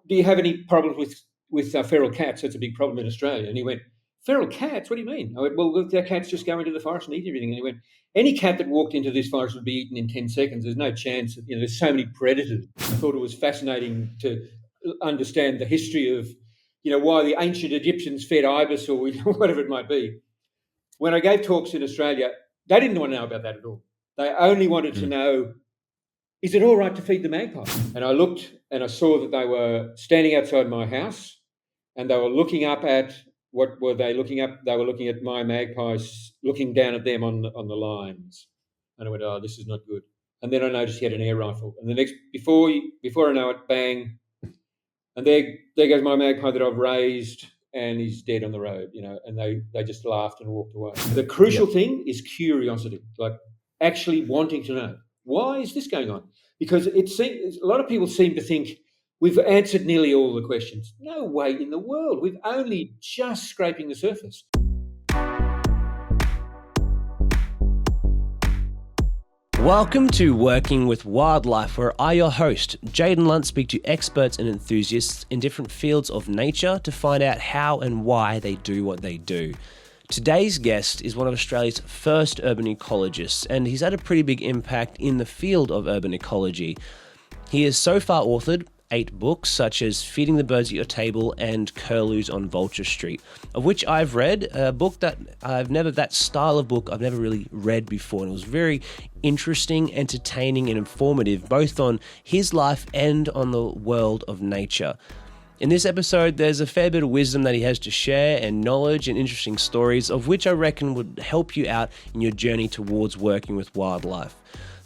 do you have any problems with feral cats? That's a big problem in Australia. And he went, feral cats? What do you mean? I went, well, their cats just go into the forest and eat everything. And he went, any cat that walked into this forest would be eaten in 10 seconds. There's no chance. There's so many predators. I thought it was fascinating to understand the history of, why the ancient Egyptians fed ibis or whatever it might be. When I gave talks in Australia, they didn't want to know about that at all. They only wanted to know, is it all right to feed the magpie? And I looked and I saw that they were standing outside my house and they were looking up at, what were they looking up? They were looking at my magpies, looking down at them on the lines. And I went, oh, this is not good. And then I noticed he had an air rifle. And the next, before I know it, bang. And there goes my magpie that I've raised, and he's dead on the road, and they just laughed and walked away. The crucial thing is curiosity, like actually wanting to know, why is this going on? Because it seems a lot of people seem to think we've answered nearly all the questions. No way in the world. We've only just scraping the surface. Welcome to Working with Wildlife, where I, your host, Jaden Lunt, speak to experts and enthusiasts in different fields of nature to find out how and why they do what they do. Today's guest is one of Australia's first urban ecologists, and he's had a pretty big impact in the field of urban ecology. He has so far authored 8 books, such as Feeding the Birds at Your Table and Curlews on Vulture Street, of which I've read, a book that that style of book I've never really read before, and it was very interesting, entertaining, and informative, both on his life and on the world of nature. In this episode, there's a fair bit of wisdom that he has to share, and knowledge and interesting stories, of which I reckon would help you out in your journey towards working with wildlife.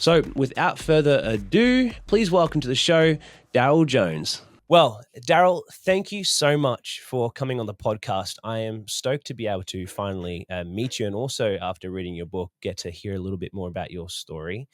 So, without further ado, please welcome to the show, Darryl Jones. Well, Darryl, thank you so much for coming on the podcast. I am stoked to be able to finally meet you, and also after reading your book, get to hear a little bit more about your story.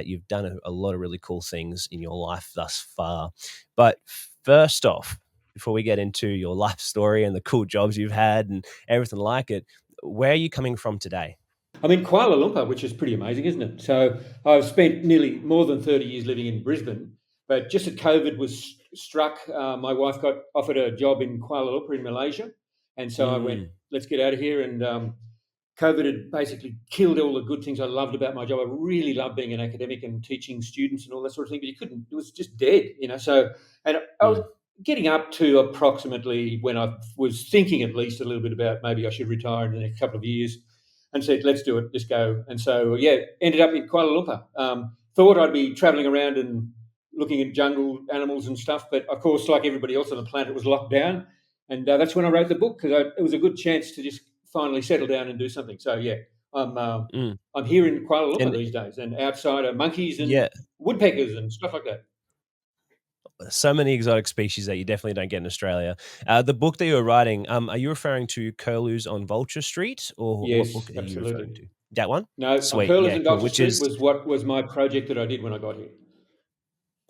You've done a lot of really cool things in your life thus far. But first off, before we get into your life story and the cool jobs you've had and everything like it, where are you coming from today? I'm in Kuala Lumpur, which is pretty amazing, isn't it? So I've spent nearly more than 30 years living in Brisbane, but just as COVID was struck, my wife got offered a job in Kuala Lumpur in Malaysia. And so I went, let's get out of here. And COVID had basically killed all the good things I loved about my job. I really loved being an academic and teaching students and all that sort of thing, but it was just dead, So, and I was getting up to approximately when I was thinking at least a little bit about maybe I should retire in the next couple of years, and said, let's do it, just go. And so, ended up in Kuala Lumpur. Thought I'd be travelling around and looking at jungle animals and stuff, but of course, like everybody else on the planet, it was locked down. And that's when I wrote the book, because it was a good chance to just finally settle down and do something. So, I'm here in Kuala Lumpur these days, and outside are monkeys and woodpeckers and stuff like that. So many exotic species that you definitely don't get in Australia. The book that you were writing, are you referring to Curlews on Vulture Street, or yes, what book are you absolutely. referring to? That one? No, Sweet. Curlews and Cool. Vulture Street was what was my project that I did when I got here.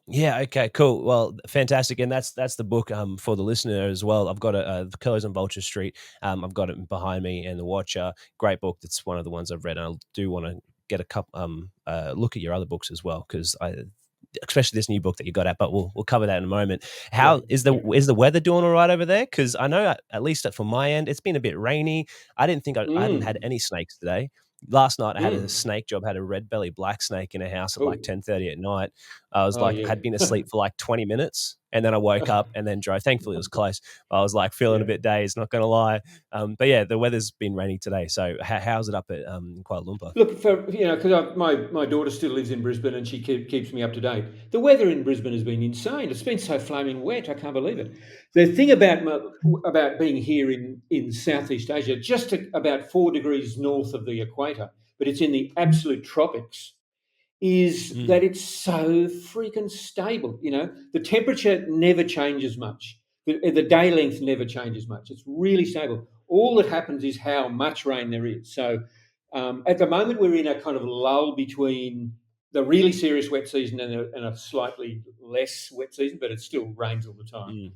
Yeah. Okay. Cool. Well, fantastic. And that's the book for the listener as well. I've got the Curlews on Vulture Street. I've got it behind me, and The Watcher. Great book. That's one of the ones I've read, and I do want to get a look at your other books as well, because especially this new book that you got out, but we'll cover that in a moment. Is the weather doing all right over there? Because I know, at least for my end, it's been a bit rainy. I didn't think I hadn't had any snakes today. Last night I had a snake job, had a red belly black snake in a house at like 10:30 at night. I was had been asleep for like 20 minutes, and then I woke up and then drove. Thankfully it was close. I was like feeling a bit dazed, not going to lie. But yeah, the weather's been rainy today. So how's it up at Kuala Lumpur? Look, because my daughter still lives in Brisbane and she keeps me up to date. The weather in Brisbane has been insane. It's been so flaming wet. I can't believe it. The thing about being here in Southeast Asia, just about 4 degrees north of the equator, but it's in the absolute tropics, is that it's so freaking stable. The temperature never changes much. The day length never changes much. It's really stable. All that happens is how much rain there is. So at the moment, we're in a kind of lull between the really serious wet season and a slightly less wet season, but it still rains all the time.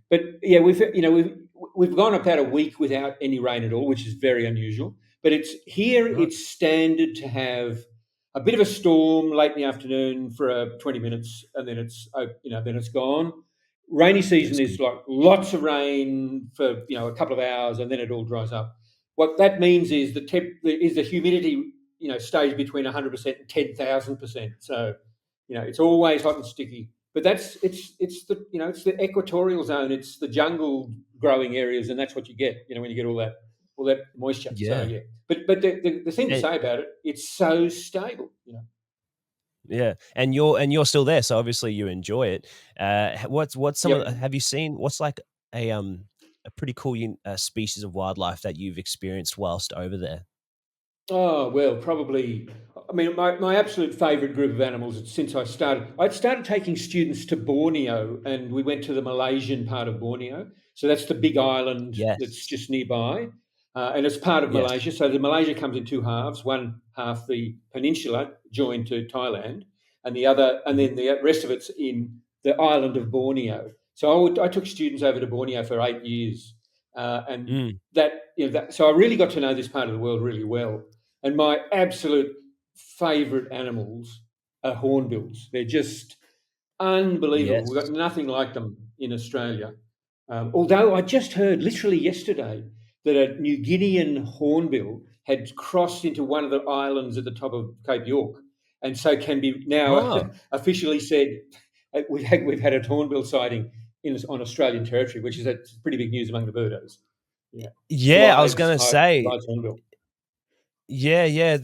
But yeah, we've gone about a week without any rain at all, which is very unusual. But it's standard to have a bit of a storm late in the afternoon for 20 minutes, and then it's gone. Rainy season That's is good. like lots of rain for a couple of hours, and then it all dries up. What that means is the humidity stays between 100% and 10,000%. So it's always hot and sticky. But it's the equatorial zone. It's the jungle growing areas, and that's what you get. When you get all that moisture. So Yeah. yeah. But the thing to And say about it, it's so stable. yeah, and you're still there, so obviously you enjoy it. What's some of Yep. have you seen what's like a pretty cool species of wildlife that you've experienced whilst over there? Oh, well, probably. I mean, my absolute favourite group of animals since I'd started taking students to Borneo, and we went to the Malaysian part of Borneo. So that's the big island that's Yes. just nearby. And it's part of Yes. Malaysia. So the Malaysia comes in two halves, one half the peninsula joined to Thailand, and the other, and Mhm. then the rest of it's in the island of Borneo. So I took students over to Borneo for 8 years. And Mm, so I really got to know this part of the world really well. And my absolute favourite animals are hornbills. They're just unbelievable. We've got yes. nothing like them in Australia. Although I just heard literally yesterday that a New Guinean hornbill had crossed into one of the islands at the top of Cape York, and so can be now Oh, officially said we've had a hornbill sighting on Australian territory, which is pretty big news among the birdos. Yeah, yeah, I was Blythe's gonna say, hornbill. yeah, yeah,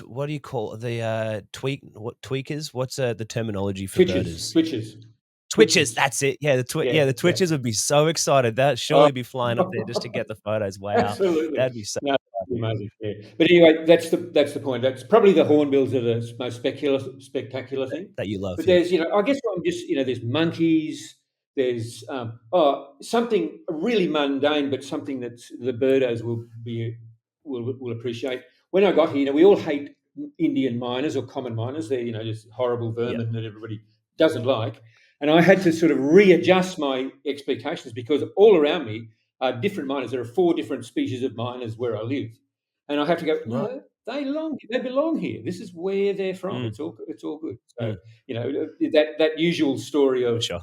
what do you call it? The, tweakers? What's, the terminology for Twitches, birders? twitches, Twitches, twitches. that's it. Yeah, Yeah, the yeah. twitches would be so excited. That'd Oh, surely be flying up there just to get the photos. Wow, absolutely. that'd be so No, exciting amazing. Yeah. But anyway, that's the point. That's probably the hornbills are the most spectacular thing. that you love, But yeah. there's, I guess I'm just, there's monkeys. There's something really mundane, but something that the birdos will appreciate. When I got here, we all hate Indian miners or common miners. They're just horrible Yeah. vermin that everybody doesn't like. And I had to sort of readjust my expectations because all around me different miners. There are four different species of miners where I live, and I have to go. Right. No, they belong here. This is where they're from. Mm, It's all good. So mm, that usual story for of sure.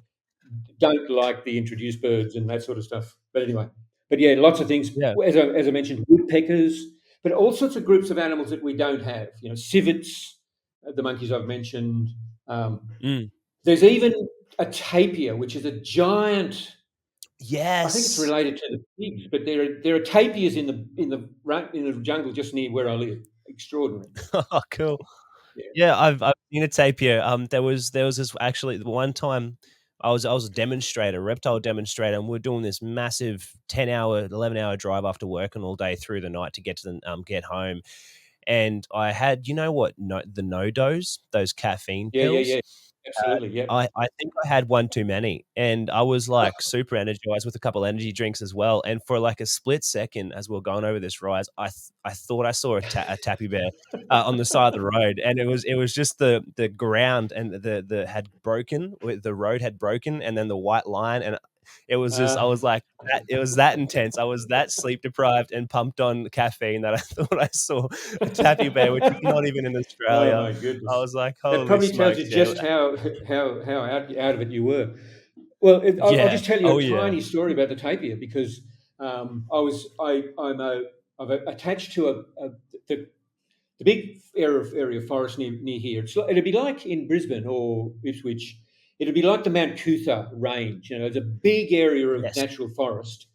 don't like the introduced birds and that sort of stuff. But anyway, but yeah, lots of things. Yeah. As I mentioned, woodpeckers, but all sorts of groups of animals that we don't have. Civets, the monkeys I've mentioned. Um, Mm. there's even a tapir, which is a giant. I think it's Yes. related to the pigs, but there are tapirs in the jungle just near where I live. Extraordinary. Oh, cool. Yeah. Yeah, I've seen a tapir. There was this actually the one time I was a demonstrator, reptile demonstrator, and we're doing this massive 10-hour, 11-hour drive after working all day through the night to get to get home. And I had, you know what, the no-dos, those caffeine Yeah, yeah, pills? yeah. Absolutely. Yeah. I think I had one too many, and I was, like, super energized with a couple energy drinks as well, and for, like, a split second as we are going over this rise, I thought I saw a tappy bear, on the side of the road, and it was just the ground and the had broken, the road had broken, and then the white line, and it was just I Uh, was like that it was that intense, I was that sleep deprived and pumped on caffeine that I thought I saw a tappy bear, which is not even in oh Australia. my I goodness. was like, That "Holy probably tells smokes, you yeah." just how out of it you were. Well, I'll Yeah. just tell you Oh, a yeah. tiny story about the tapir because I've attached to the the big area of forest near here. It'd be like in Brisbane or Ipswich. It'd be like the Mount Coot-tha Range. It's a big area of Yes. natural forest,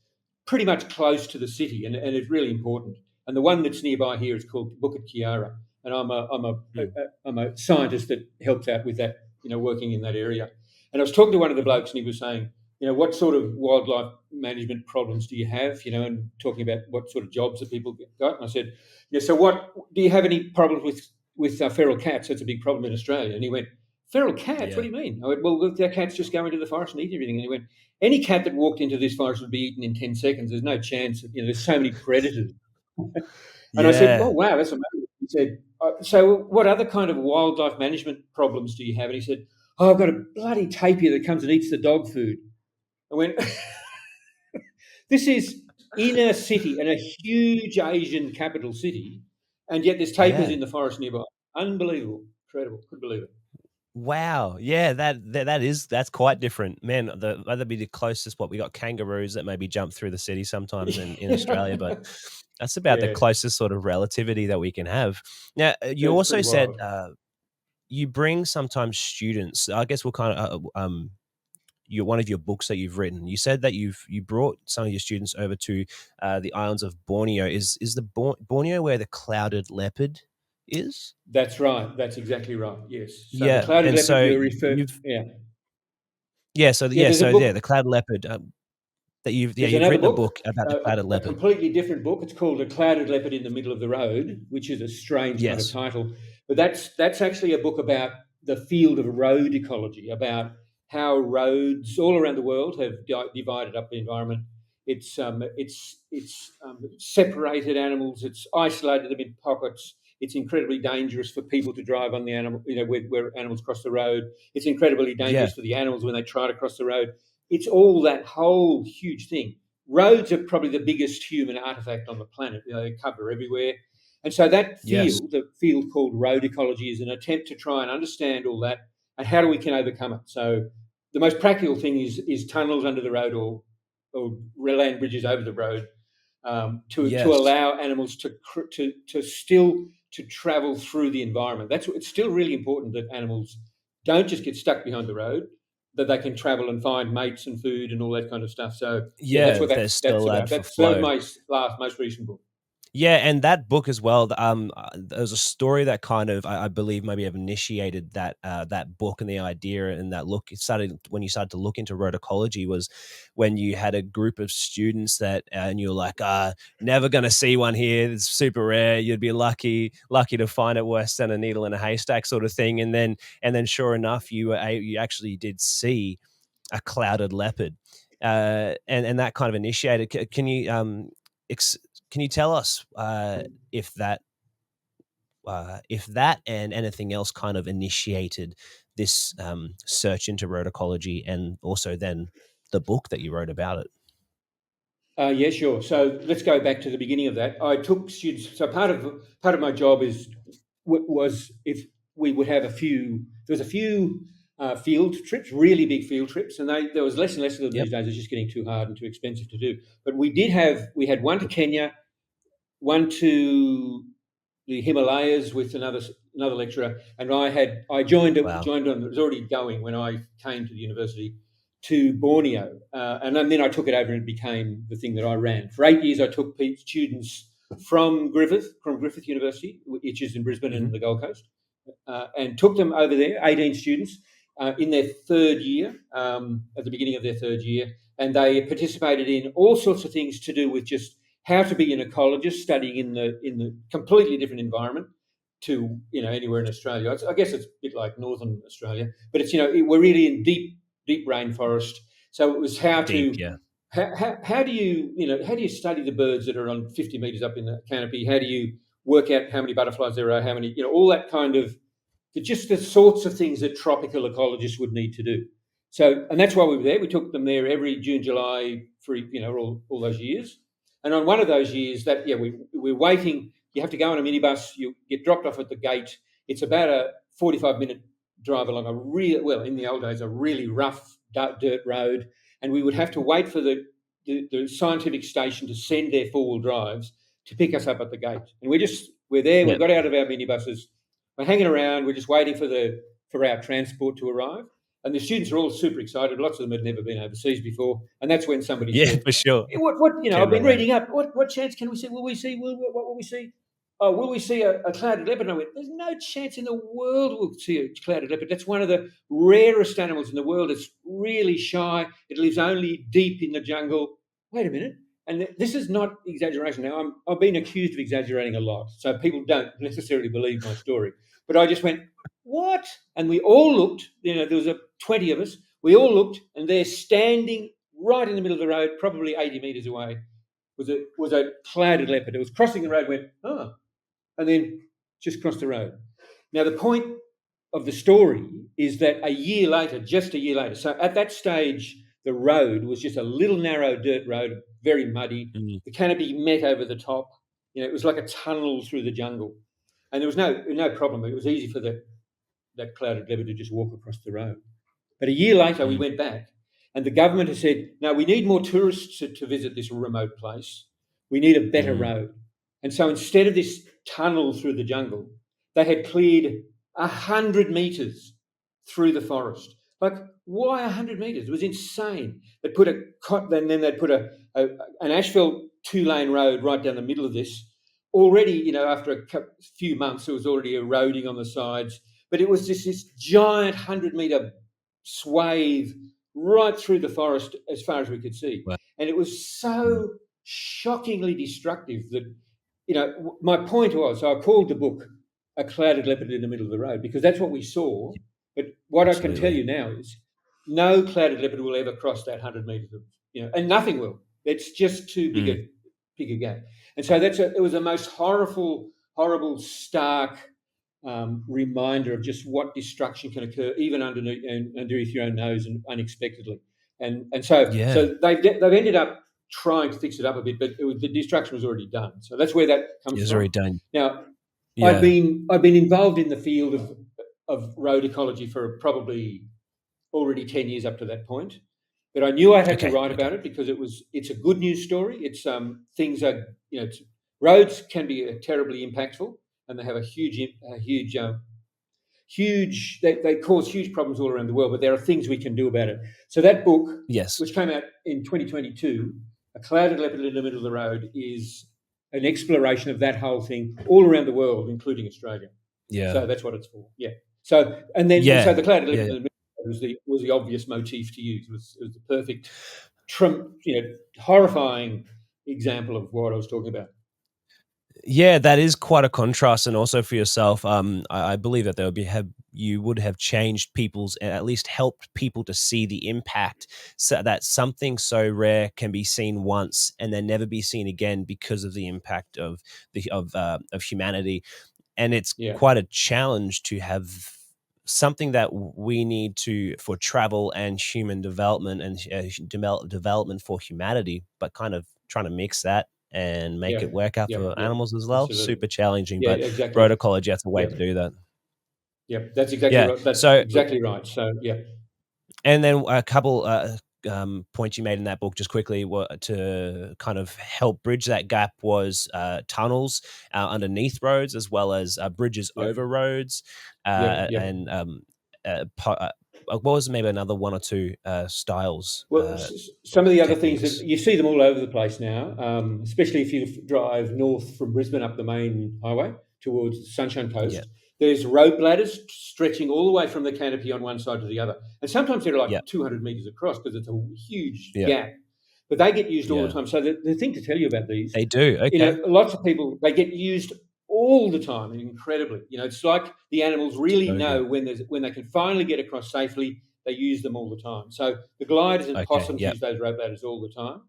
pretty much close to the city, and it's really important. And the one that's nearby here is called Bukit Kiara, and Mm. I'm a scientist that helps out with that, working in that area. And I was talking to one of the Mhm. blokes, and he was saying, what sort of wildlife management problems do you have? And talking about what sort of jobs that people got. And I said, yeah. So, what do you have any problems with feral cats? That's a big problem in Australia. And he went, feral cats? What Yeah. do you mean? I went, well, look, their cats just go into the forest and eat everything. And he went, any cat that walked into this forest would be eaten in 10 seconds. There's no chance. There's so many predators. And I said, oh Yeah. wow, that's amazing. He said, so what other kind of wildlife management problems do you have? And he said, oh, I've got a bloody tapir that comes and eats the dog food. I went, this is in a city, in a huge Asian capital city, and yet there's tapirs Yeah. in the forest nearby. Unbelievable, incredible. Couldn't believe it. Wow. Yeah, that's quite different. Man, that'd be the closest. What we got kangaroos that maybe jump through the city sometimes in Australia, but that's about the Yeah, closest sort of relativity that we can have. Now, you it's also pretty said wild. you bring sometimes students. I guess we'll kind of one of your books that you've written. You said that you brought some of your students over to the islands of Borneo. Is the Borneo where the clouded leopard is? That's right. That's exactly right. Yes. So the Yeah, clouded and leopard so you refer, you've yeah, yeah, yeah. There's a the book. clouded leopard that There's you've another written a book, book about the clouded a leopard. completely different book. It's called "A Clouded Leopard in the Middle of the Road," which is a strange kind of Yes. title. But that's actually a book about the field of road ecology, about how roads all around the world have divided up the environment. It's separated animals. It's isolated them in pockets. It's incredibly dangerous for people to drive on the animal, where animals cross the road. It's incredibly Yeah. dangerous for the animals when they try to cross the road. It's all that whole huge thing. Roads are probably the biggest human artifact on the planet. They cover everywhere. And so that Yes. field, the field called road ecology, is an attempt to try and understand all that and how do we can overcome it. So the most practical thing is tunnels under the road, or land bridges over the road, to Yes. allow animals to still to travel through the environment. It's still really important that animals don't just get stuck behind the road, that they can travel and find mates and food and all that kind of stuff. So yeah, that's Yeah, what they're that's still allowed about. for That was flow. my most recent book. Yeah, and that book as well. There was a story that kind of, I believe, maybe have initiated that book and the idea and that look. It started when you started to look into road ecology was when you had a group of students and you're like, never going to see one here. It's super rare. You'd be lucky to find it, worse than a needle in a haystack, sort of thing. And then, sure enough, you actually did see a clouded leopard, and that kind of initiated. Can you ex- can you tell us if that if that and anything else kind of initiated this search into road ecology, and also then the book that you wrote about it? Yeah, sure. So let's go back to the beginning of that. I took students. So part of my job was if we would have a few. There was a few field trips, really big field trips, and there was less and less of them Yep. these days. It's just getting too hard and too expensive to do. But we had one to Kenya, one to the Himalayas with another lecturer, and I Wow. joined on. It was already going when I came to the university to Borneo, and then I took it over and it became the thing that I ran. For 8 years, I took students from Griffith University, which is in Brisbane Hmm. and the Gold Coast, and took them over there, 18 students, in their third year, at the beginning of their third year. And they participated in all sorts of things to do with just how to be an ecologist, studying in the completely different environment to anywhere in Australia. I guess it's a bit like northern Australia, but it's we're really in deep rainforest. So it was Deep, yeah. how do how do you study the birds that are on 50 meters up in the canopy? How do you work out how many butterflies there are? How many all that kind of just the sorts of things that tropical ecologists would need to do. So, and that's why we were there. We took them there every June, July for all those years. And on one of those years, we're waiting. You have to go on a minibus. You get dropped off at the gate. It's about a 45-minute drive along in the old days, a really rough dirt road, and we would have to wait for the scientific station to send their four-wheel drives to pick us up at the gate. And we're there. Yeah. We've got out of our minibuses. We're hanging around. We're just waiting for our transport to arrive. And the students are all super excited. Lots of them had never been overseas before. And that's when somebody Yeah, said, for sure. "Hey, Can I've been relate. reading up. What chance can we see? Will we see? What will we see? Oh, will we see a clouded leopard?" And I went, "There's no chance in the world we'll see a clouded leopard. That's one of the rarest animals in the world. It's really shy. It lives only deep in the jungle." Wait a minute. And this is not exaggeration. Now, I've been accused of exaggerating a lot, so people don't necessarily believe my story. But I just went, "What?" And we all looked. There was 20 of us. We all looked, and they're standing right in the middle of the road, probably 80 meters away, was a clouded leopard. It was crossing the road, went, "Oh," and then just crossed the road. Now, the point of the story is that just a year later, so at that stage, the road was just a little narrow dirt road, very muddy. Mm. The canopy met over the top. It was like a tunnel through the jungle, and there was no problem. It was easy for the that clouded leopard to just walk across the road. But a year later, we went back, and the government has said, no, we need more tourists to visit this remote place. We need a better road. And so instead of this tunnel through the jungle, they had cleared 100 metres through the forest. Like, why 100 metres? It was insane. They'd put then they'd put an asphalt 2-lane road right down the middle of this. Already, after a few months, it was already eroding on the sides. But it was this giant 100-metre swathe right through the forest as far as we could see. Wow. And it was so shockingly destructive that, my point was, I called the book A Clouded Leopard in the Middle of the Road, because that's what we saw. But what Absolutely. I can tell you now is no clouded leopard will ever cross that 100 metres, and nothing will. It's just too big a gap. And so it was the most horrible, stark reminder of just what destruction can occur even underneath your own nose and unexpectedly. And so they've ended up trying to fix it up a bit, but the destruction was already done. So that's where that comes from. Already done. Now, I've been involved in the field of road ecology for probably already 10 years up to that point. But I knew I had to write about it because it's a good news story. It's things are, roads can be terribly impactful, and they have a huge they cause huge problems all around the world, but there are things we can do about it. So that book, which came out in 2022, A Clouded Leopard in the Middle of the Road, is an exploration of that whole thing all around the world, including Australia. Yeah. So that's what it's for. Yeah. So so the Clouded Leopard in the Middle was the obvious motif to use. It was the perfect, horrifying example of what I was talking about. Yeah, that is quite a contrast, and also for yourself, I believe that you would have changed at least helped people to see the impact, so that something so rare can be seen once and then never be seen again because of the impact of humanity, and it's quite a challenge to have something that we need for travel and human development and development for humanity, but kind of trying to mix that and make it work out for animals as well. Absolutely. Super challenging, but exactly. road ecology has a way to do that. Yeah, that's exactly right. That's exactly right. So, yeah. And then a couple points you made in that book, just quickly, to kind of help bridge that gap was tunnels underneath roads, as well as bridges over roads, and what was maybe another one or two styles? Well, some of the other things that you see them all over the place now, especially if you drive north from Brisbane up the main highway towards the Sunshine Coast. Yeah. There's road bladders stretching all the way from the canopy on one side to the other. And sometimes they're like 200 metres across because it's a huge gap. But they get used all the time. So the thing to tell you about these... They do, okay. Lots of people, they get used all the time, and incredibly. It's like the animals really know when they can finally get across safely, they use them all the time. So the gliders and possums use those rope ladders all the time.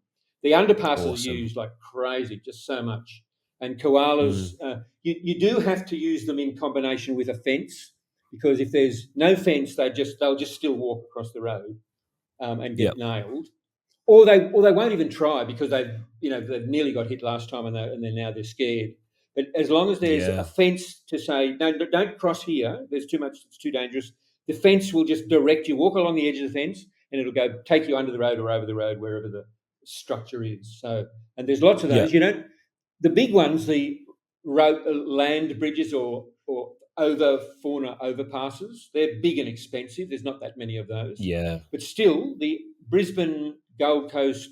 The underpasses are used like crazy, just so much. And koalas, you do have to use them in combination with a fence, because if there's no fence, they'll just still walk across the road and get nailed. Or they won't even try because they've nearly got hit last time and they're scared. But as long as there's a fence to say, no, don't cross here, there's too much, it's too dangerous, the fence will just direct you, walk along the edge of the fence, and it'll take you under the road or over the road, wherever the structure is. So, and there's lots of those. The big ones, the land bridges or fauna overpasses, they're big and expensive. There's not that many of those. Yeah. But still, the Brisbane, Gold Coast,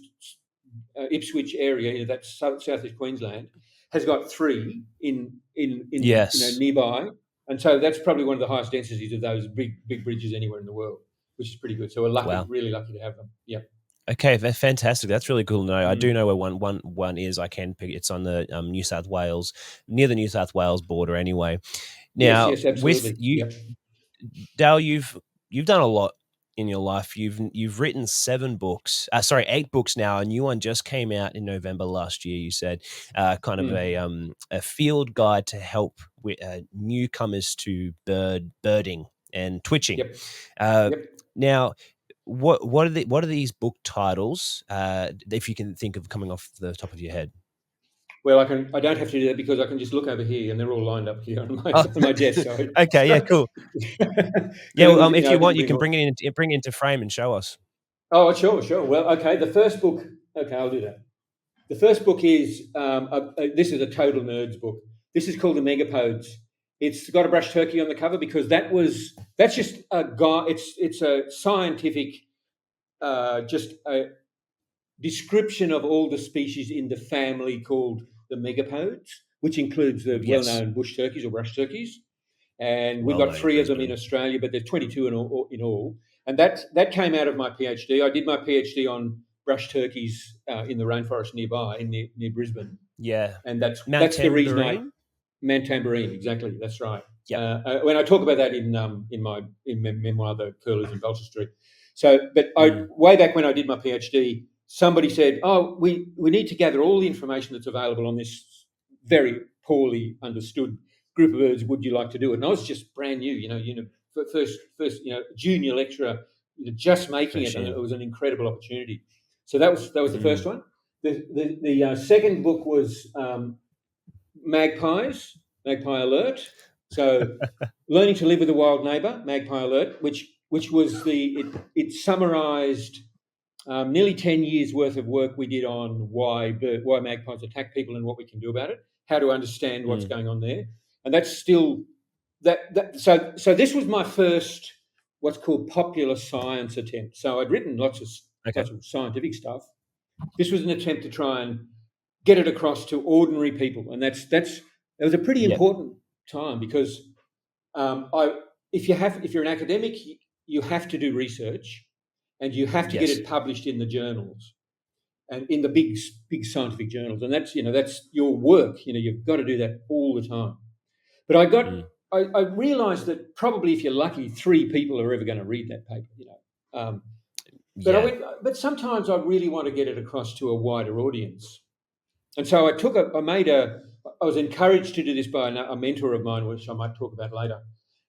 Ipswich area, that's southeast Queensland, has got 3 in nearby. And so that's probably one of the highest densities of those big bridges anywhere in the world, which is pretty good. So we're really lucky to have them. Yeah. Okay, fantastic. That's really cool to know. I do know where one is. I can pick. It's on the near the New South Wales border. Anyway, now yes, absolutely. With you, Dal, you've done a lot in your life. You've written 8 books now. A new one just came out in November last year. You said kind of a field guide to help with newcomers to birding and twitching. Now, what are these book titles? If you can think of coming off the top of your head. Well, I don't have to do that because I can just look over here, and they're all lined up here on Oh, my desk. So, okay, yeah, cool. Yeah, because if I you want, didn't you bring can all. bring it into frame and show us. Oh, sure. Well, okay. The first book. Okay, I'll do that. The first book is this is a total nerds book. This is called the Megapodes. It's got a brush turkey on the cover because that's just a guy. It's a scientific, just a description of all the species in the family called the Megapodes, which includes the Yes, well-known bush turkeys or brush turkeys. And we've well got known in 3 of them in Brisbane. Australia, but there's 22 in all. And that came out of my PhD. I did my PhD on brush turkeys in the rainforest nearby, near Brisbane, Yeah, and Mount that's the reason Tambourine. Mount Tambourine, exactly. That's right. Yep. When I talk about that in my memoir, The Curlews in Culture Street. So, but way back when I did my PhD, somebody said, "Oh, we need to gather all the information that's available on this very poorly understood group of birds. Would you like to do it?" And I was just brand new, first, junior lecturer, just making it, Fresh and in. it was an incredible opportunity. So that was the first one. The second book was Magpie Alert. So, learning to live with a wild neighbour, Magpie Alert, which was it summarised nearly 10 years worth of work we did on why magpies attack people and what we can do about it, how to understand what's going on there, and that's still So this was my first what's called popular science attempt. So I'd written lots Okay. of scientific stuff. This was an attempt to try and get it across to ordinary people, and it was a pretty Yep. important time because if you're an academic, you have to do research, and you have to get Yes. it published in the journals and in the big scientific journals, and that's your work. You've got to do that all the time. But I realised that probably if you're lucky, 3 people are ever going to read that paper. Yeah. But sometimes I really want to get it across to a wider audience. And so I was encouraged to do this by a mentor of mine, which I might talk about later,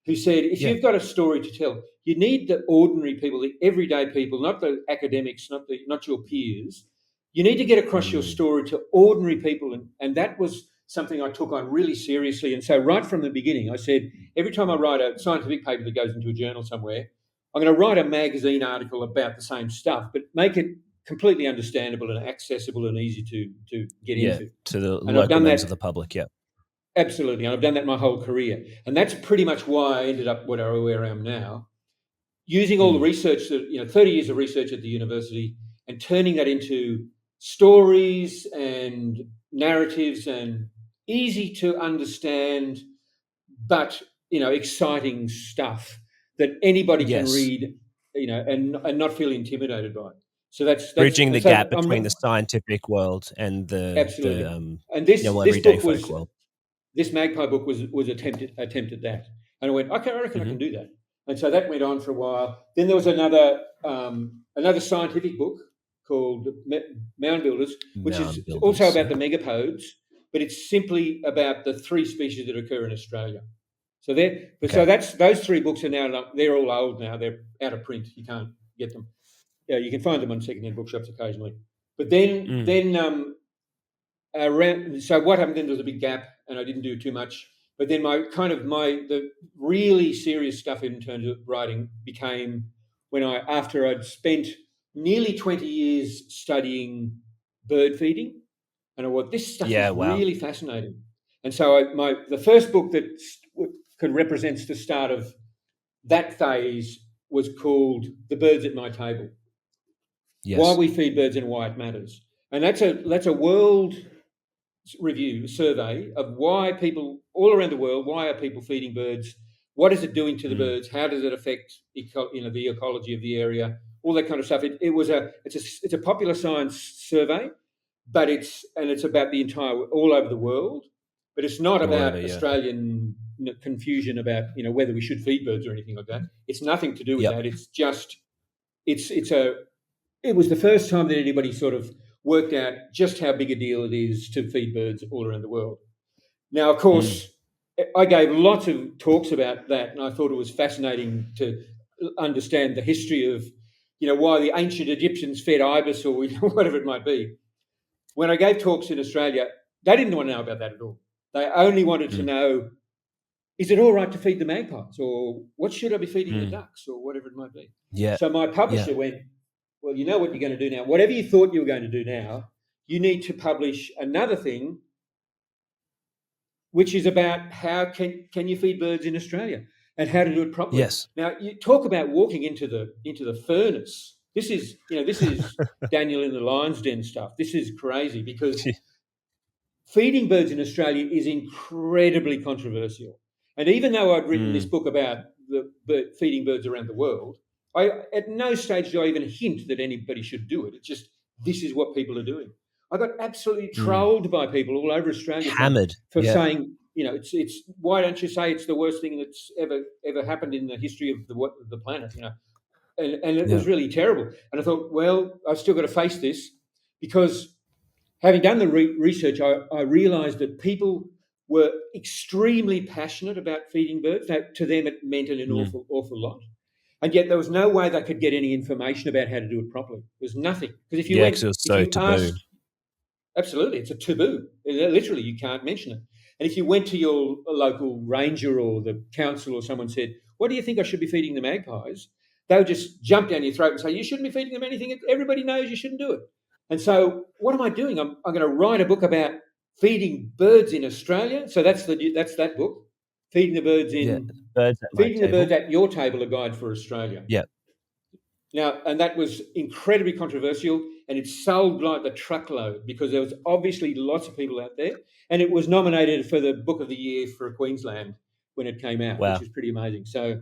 who said, if Yeah. you've got a story to tell, you need the ordinary people, the everyday people, not the academics, not your peers. You need to get across your story to ordinary people. And that was something I took on really seriously. And so right from the beginning, I said, every time I write a scientific paper that goes into a journal somewhere, I'm going to write a magazine article about the same stuff, but make it completely understandable and accessible and easy to get into. To the And I've local done members of that the public. Yeah. absolutely, and I've done that my whole career. And that's pretty much why I ended up where I am now, using all the research 30 years of research at the university and turning that into stories and narratives and easy to understand, but exciting stuff that anybody can Yes. read, and not feel intimidated by. So that's Bridging the and so gap between the scientific world and the absolutely. And this everyday book folk was world. this Magpie book was attempted that, and I went, okay, I reckon I can do that. And so that went on for a while. Then there was another scientific book called Mound Builders, which is Mound builders. also about the megapodes, but it's simply about the 3 species that occur in Australia. So those 3 books are now, they're all old now. They're out of print. You can't get them. Yeah, you can find them on secondhand bookshops occasionally. But then so what happened then? There was a big gap, and I didn't do too much. But then the really serious stuff in terms of writing became after I'd spent nearly 20 years studying bird feeding, and I thought this stuff is Wow. really fascinating. And so the first book that could represent the start of that phase was called "The Birds at My Table." Yes. Why we feed birds and why it matters, and that's a world survey of why people all around the world, why are people feeding birds, what is it doing to the birds, how does it affect the ecology of the area, all that kind of stuff. It's a popular science survey, but it's about all over the world, but it's not about Australian confusion about whether we should feed birds or anything like that. It's nothing to do with that. It's just it was the first time that anybody sort of worked out just how big a deal it is to feed birds all around the world. Now, of course, I gave lots of talks about that, and I thought it was fascinating to understand the history of, why the ancient Egyptians fed ibis or whatever it might be. When I gave talks in Australia, They didn't want to know about that at all. They only wanted to know, is it all right to feed the magpies, or what should I be feeding the ducks, or whatever it might be. Yeah. So my publisher went, well, you know what you're going to do now. Whatever you thought you were going to do now, you need to publish another thing, which is about how can you feed birds in Australia and how to do it properly. Yes. Now, you talk about walking into the furnace. This is Daniel in the lion's den stuff. This is crazy, because feeding birds in Australia is incredibly controversial. And even though I'd written this book about feeding birds around the world, at no stage do I even hint that anybody should do it. It's just, this is what people are doing. I got absolutely trolled by people all over Australia Hammered. for saying, it's why don't you say it's the worst thing that's ever happened in the history of the planet, and it was really terrible. And I thought, well, I've still got to face this, because having done the research, I realised that people were extremely passionate about feeding birds. That, to them, it meant an awful lot. And yet there was no way they could get any information about how to do it properly. There's nothing. Because if you it was so taboo. absolutely, it's a taboo. Literally, you can't mention it. And if you went to your local ranger or the council, or someone said, what do you think I should be feeding the magpies? They would just jump down your throat and say, you shouldn't be feeding them anything. Everybody knows you shouldn't do it. And so what am I doing? I'm going to write a book about feeding birds in Australia. So that's that book, Feeding the Birds the Birds at Your Table, a guide for Australia. Yeah. Now, and that was incredibly controversial, and it sold like the truckload, because there was obviously lots of people out there, and it was nominated for the Book of the Year for Queensland when it came out, which is pretty amazing. So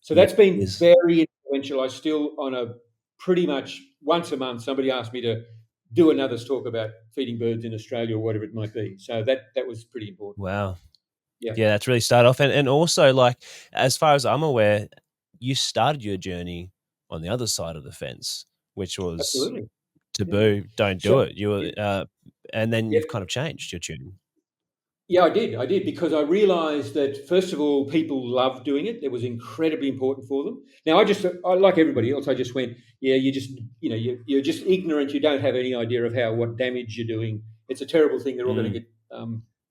that's been very influential. I still, on a pretty much once a month, somebody asked me to do another talk about feeding birds in Australia, or whatever it might be. So that was pretty important. Wow. Yeah, that's really started off. And also, like, as far as I'm aware, you started your journey on the other side of the fence, which was absolutely taboo. Don't do it. You were, and then you've kind of changed your tune. Yeah, I did, because I realised that, first of all, people loved doing it. It was incredibly important for them. Now, I like everybody else, I just went, yeah, you're just ignorant. You don't have any idea of what damage you're doing. It's a terrible thing. They're all going to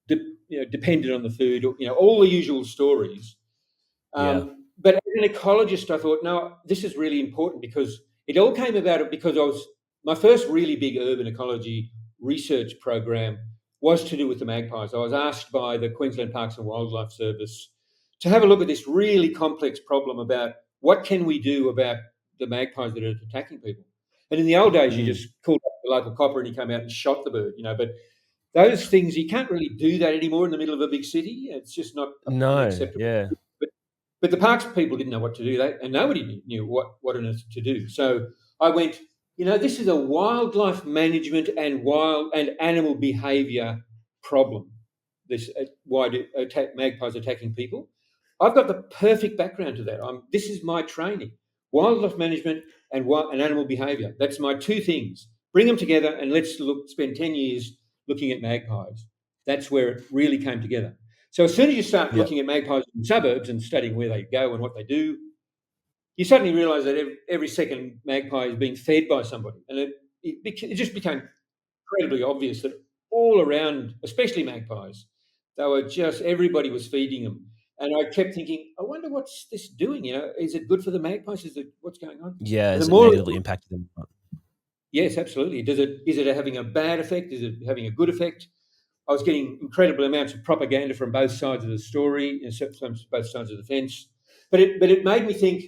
get dependent on the food. All the usual stories. But as an ecologist, I thought, no, this is really important, because it all came about because my first really big urban ecology research program was to do with the magpies. I was asked by the Queensland Parks and Wildlife Service to have a look at this really complex problem about what can we do about the magpies that are attacking people. And in the old days, you just called up the local copper and he came out and shot the bird, but those things, you can't really do that anymore in the middle of a big city. It's just not acceptable. Yeah. But the parks people didn't know what to do, and nobody knew what on earth to do. So I went, this is a wildlife management and animal behaviour problem. This why do magpies attacking people? I've got the perfect background to that. This is my training: wildlife management and animal behaviour. That's my two things. Bring them together and let's spend 10 years looking at magpies. That's where it really came together. So as soon as you start looking at magpies in suburbs and studying where they go and what they do, you suddenly realise that every second magpie is being fed by somebody. And it just became incredibly obvious that all around, especially magpies, everybody was feeding them. And I kept thinking, I wonder what's this doing? Is it good for the magpies? What's going on? Yeah, and is it negatively impacting them? Yes, absolutely. Is it having a bad effect? Is it having a good effect? I was getting incredible amounts of propaganda from both sides of the story, both sides of the fence. But it made me think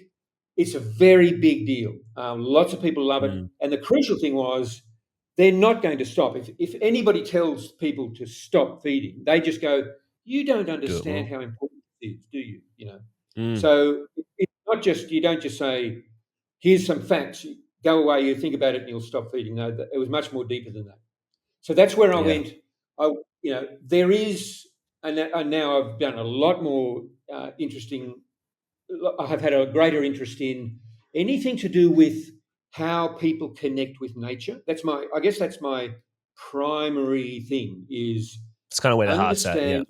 it's a very big deal. Lots of people love it. And the crucial thing was, they're not going to stop. If anybody tells people to stop feeding, they just go, you don't understand how important it is, do you? So it's not just, you don't just say, here's some facts, go away, you think about it and you'll stop feeding. No, it was much more deeper than that. So that's where I went. There is, and now I've done a lot more interesting. I have had a greater interest in anything to do with how people connect with nature. I guess that's my primary thing. Is it's kind of where the heart's at. Yeah.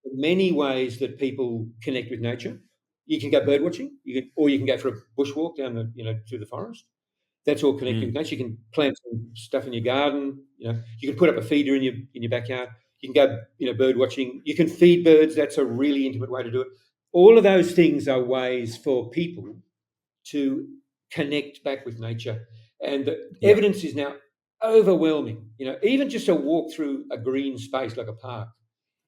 The many ways that people connect with nature. You can go bird watching, or you can go for a bushwalk down through the forest. That's all connected Mm. with nature. You can plant some stuff in your garden. You can put up a feeder in your backyard. You can go, bird watching. You can feed birds. That's a really intimate way to do it. All of those things are ways for people to connect back with nature, and the Yep. evidence is now overwhelming. Even just a walk through a green space like a park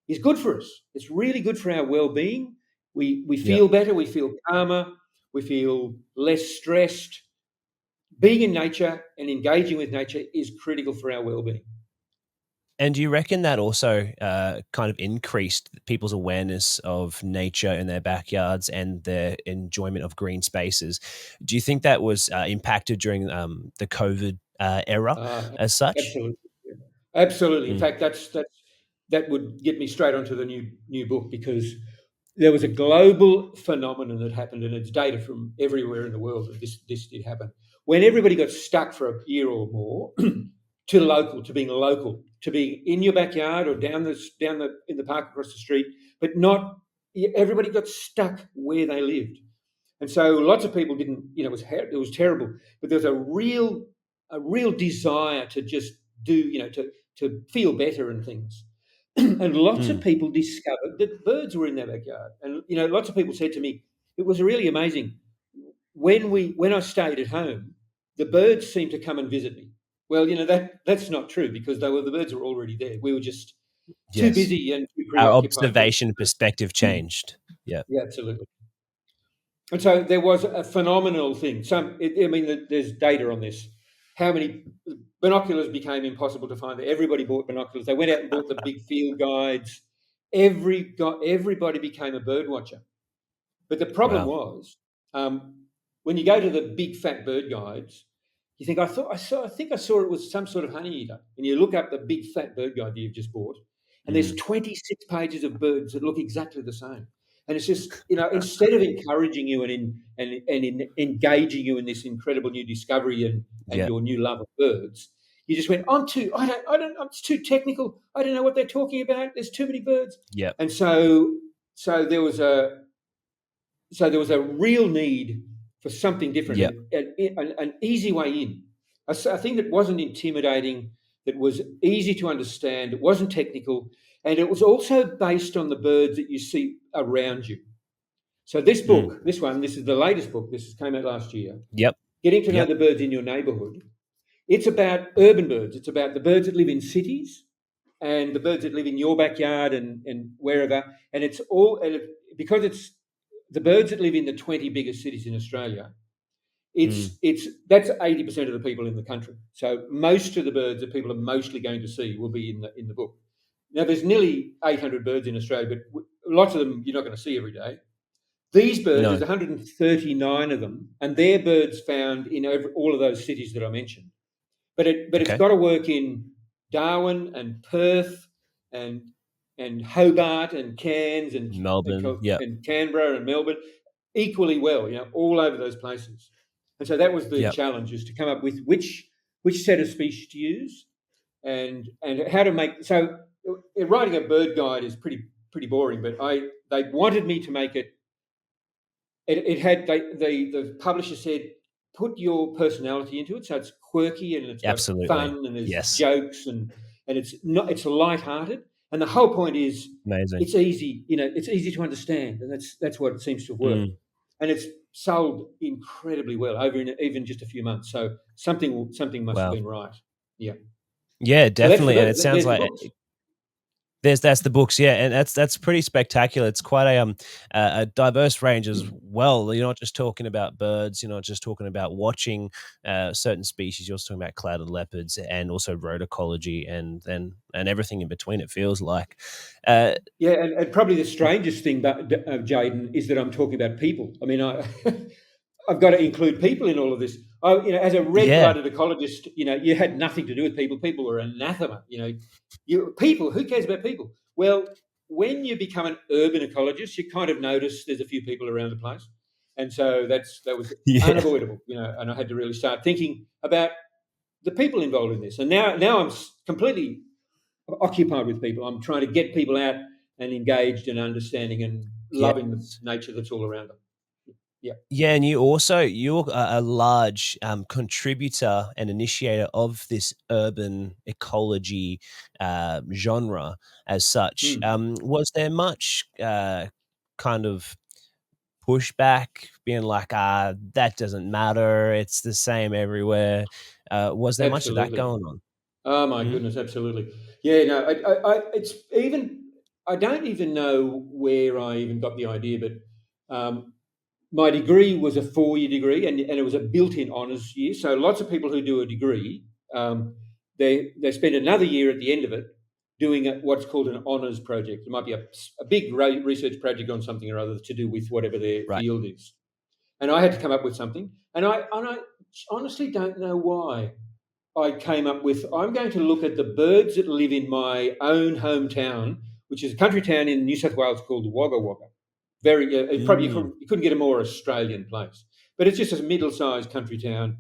is good for us. It's really good for our well-being. We Yep. feel better. We feel calmer. We feel less stressed. Being in nature and engaging with nature is critical for our well-being. And do you reckon that also kind of increased people's awareness of nature in their backyards and their enjoyment of green spaces? Do you think that was impacted during the COVID era Uh, as such? Absolutely, yeah. Absolutely. In Mm. fact, that would get me straight onto the new book, because there was a global phenomenon that happened, and it's data from everywhere in the world that this did happen. When everybody got stuck for a year or more, to being local, to being in your backyard or down the in the park across the street, but not everybody got stuck where they lived. And so lots of people didn't, it was terrible, but there was a real desire to just do, to feel better and things. And lots of Mm. people discovered that birds were in their backyard. And lots of people said to me, it was really amazing. When I stayed at home, the birds seemed to come and visit me. Well, that's not true, because the birds were already there. We were just too Yes. busy and too Our preoccupied getting. observation perspective changed. Yeah. Yeah, absolutely. And so there was a phenomenal thing. There's data on this. How many binoculars became impossible to find? Everybody bought binoculars. They went out and bought the big field guides. Everybody became a bird watcher. But the problem Wow. was, when you go to the big fat bird guides, you think I think I saw it was some sort of honey eater, and you look up the big fat bird guide that you've just bought, and there's Mm. 26 pages of birds that look exactly the same. And it's just, instead of encouraging you and engaging you in this incredible new discovery and Yep. your new love of birds, you just went, it's too technical. I don't know what they're talking about. There's too many birds. Yep. And so there was a real need for something different, Yep. an easy way in, a thing that wasn't intimidating, that was easy to understand, it wasn't technical, and it was also based on the birds that you see around you. So this Mm. book, this is the latest book. This came out last year. Yep. Getting to know Yep. the birds in your neighbourhood. It's about urban birds. It's about the birds that live in cities and the birds that live in your backyard and wherever. And it's all because it's the birds that live in the 20 biggest cities in Australia. Mm. It's that's 80% of the people in the country. So most of the birds that people are mostly going to see will be in the book. Now there's nearly 800 birds in Australia, but lots of them you're not going to see every day. These birds, there's No. 139 of them, and they're birds found in all of those cities that I mentioned. But it's Okay. got to work in Darwin and Perth and and Hobart and Cairns Melbourne. Yep. and Canberra and Melbourne equally well, all over those places. And so that was the Yep. challenge, is to come up with which set of species to use and how to make. So writing a bird guide is pretty boring, but they wanted me to make it. It had the publisher said, put your personality into it, so it's quirky and it's got Absolutely. fun and there's Yes. jokes and it's light-hearted, and the whole point is Amazing. it's easy, it's easy to understand, and that's what it seems to have worked, Mm. and it's sold incredibly well over in even just a few months. So something must have Wow. been right. Yeah. Yeah, So definitely. And it sounds there's the like books. that's the books, yeah, and that's pretty spectacular. It's quite a diverse range as well. You're not just talking about birds. You're not just talking about watching certain species. You're also talking about clouded leopards and also road ecology, and everything in between. It feels like, uh, Yeah, and probably the strangest thing, Jaden, is that I'm talking about people. I mean, I've got to include people in all of this. As a yeah, red-blooded ecologist, you had nothing to do with people. People were anathema. People. Who cares about people? Well, when you become an urban ecologist, you kind of notice there's a few people around the place, and so that was yeah, unavoidable. And I had to really start thinking about the people involved in this. And now I'm completely occupied with people. I'm trying to get people out and engaged and understanding and loving the yes. nature that's all around them. Yeah. Yeah, and you're a large contributor and initiator of this urban ecology genre as such. Mm. Was there much kind of pushback, being like, that doesn't matter, it's the same everywhere? Was there much of that Absolutely. going on? Oh my Mm? goodness, absolutely. Yeah, no, it's even. I don't even know where I even got the idea, but my degree was a 4-year degree, and it was a built-in honours year. So lots of people who do a degree, they spend another year at the end of it doing what's called an honours project. It might be a big research project on something or other to do with whatever their Right. field is. And I had to come up with something, and I honestly don't know why. I came up with, I'm going to look at the birds that live in my own hometown, which is a country town in New South Wales called Wagga Wagga. Very, it probably Mm, you couldn't get a more Australian place, but it's just a middle-sized country town.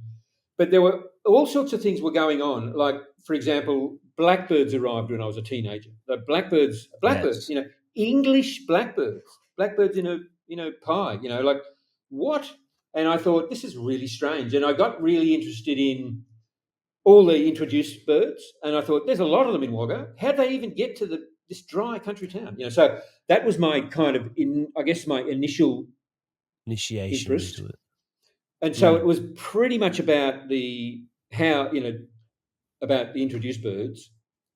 But there were all sorts of things were going on. Like, for example, blackbirds arrived when I was a teenager. The blackbirds, yes. English blackbirds in a pie. Like what? And I thought this is really strange, and I got really interested in all the introduced birds, and I thought there's a lot of them in Wagga. How do they even get to this dry country town? So that was my kind of I guess my initial Initiation interest, into it. and so Mm, it was pretty much about the how about the introduced birds.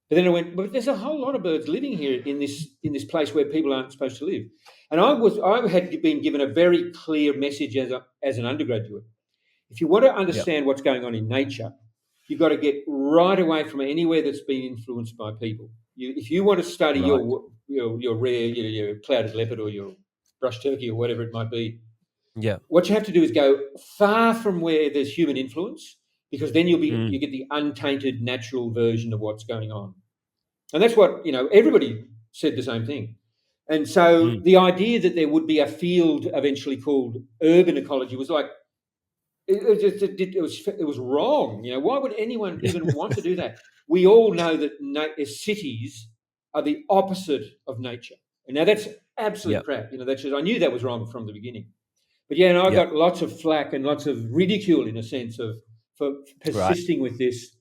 But then I went, but there's a whole lot of birds living here in this place where people aren't supposed to live, and I had been given a very clear message as an undergraduate. If you want to yep. understand what's going on in nature, you've got to get right away from anywhere that's been influenced by people. If you want to study Right. your rare, your clouded leopard or your brush turkey or whatever it might be, Yeah. what you have to do is go far from where there's human influence, because then Mm, you get the untainted natural version of what's going on. And that's what everybody said the same thing. And so mm. the idea that there would be a field eventually called urban ecology was like, it was wrong. Why would anyone even want to do that? We all know that cities are the opposite of nature, and now that's absolute Yep. crap. I knew that was wrong from the beginning. But yeah, and I Yep. got lots of flack and lots of ridicule in a sense of for Right. persisting with this,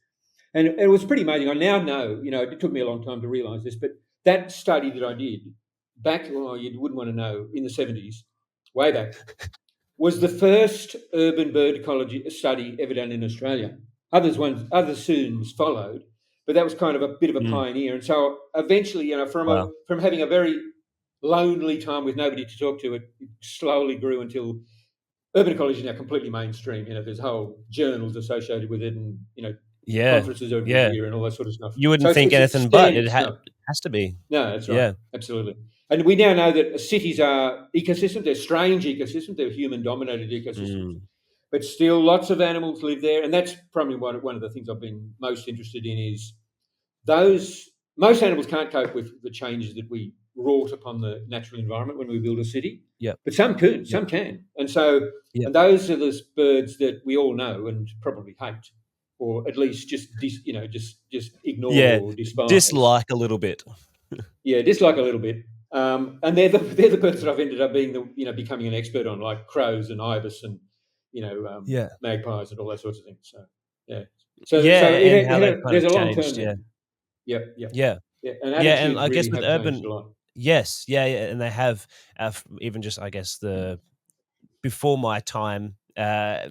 and it was pretty amazing. I now know. It took me a long time to realise this, but that study that I did back, well, you wouldn't want to know, in the 70s, way back, was the first urban bird ecology study ever done in Australia. Other students followed, but that was kind of a bit of a Mm. pioneer. And so eventually, Wow. from having a very lonely time with nobody to talk to, it slowly grew until urban ecology is now completely mainstream. There's whole journals associated with it, and Yeah. conferences every Yeah. year and all that sort of stuff. You So wouldn't think it's anything but standard stuff. has to be. No, that's right. Yeah. Absolutely. And we now know that cities are ecosystems. They're strange ecosystems. They're human-dominated ecosystems. Mm. But still, lots of animals live there. And that's probably one of the things I've been most interested in is those most animals can't cope with the changes that we wrought upon the natural environment when we build a city. Yep. But some can, Yep. some can. And Yep. those are the birds that we all know and probably hate, or at least just ignore Yeah. or despise. Dislike a little bit. Yeah, dislike a little bit. And they're the birds that I've ended up becoming an expert on, like crows and ibis and Yeah. magpies and all that sorts of things. So yeah, so Yeah, and how they've kind there's of a long term changed. there. Yeah. Yep, yep, Yeah. yeah. And Yeah, and attitudes I guess really with have changed a urban, lot. yes, yeah, yeah, and they have, even just, I guess, the before my time,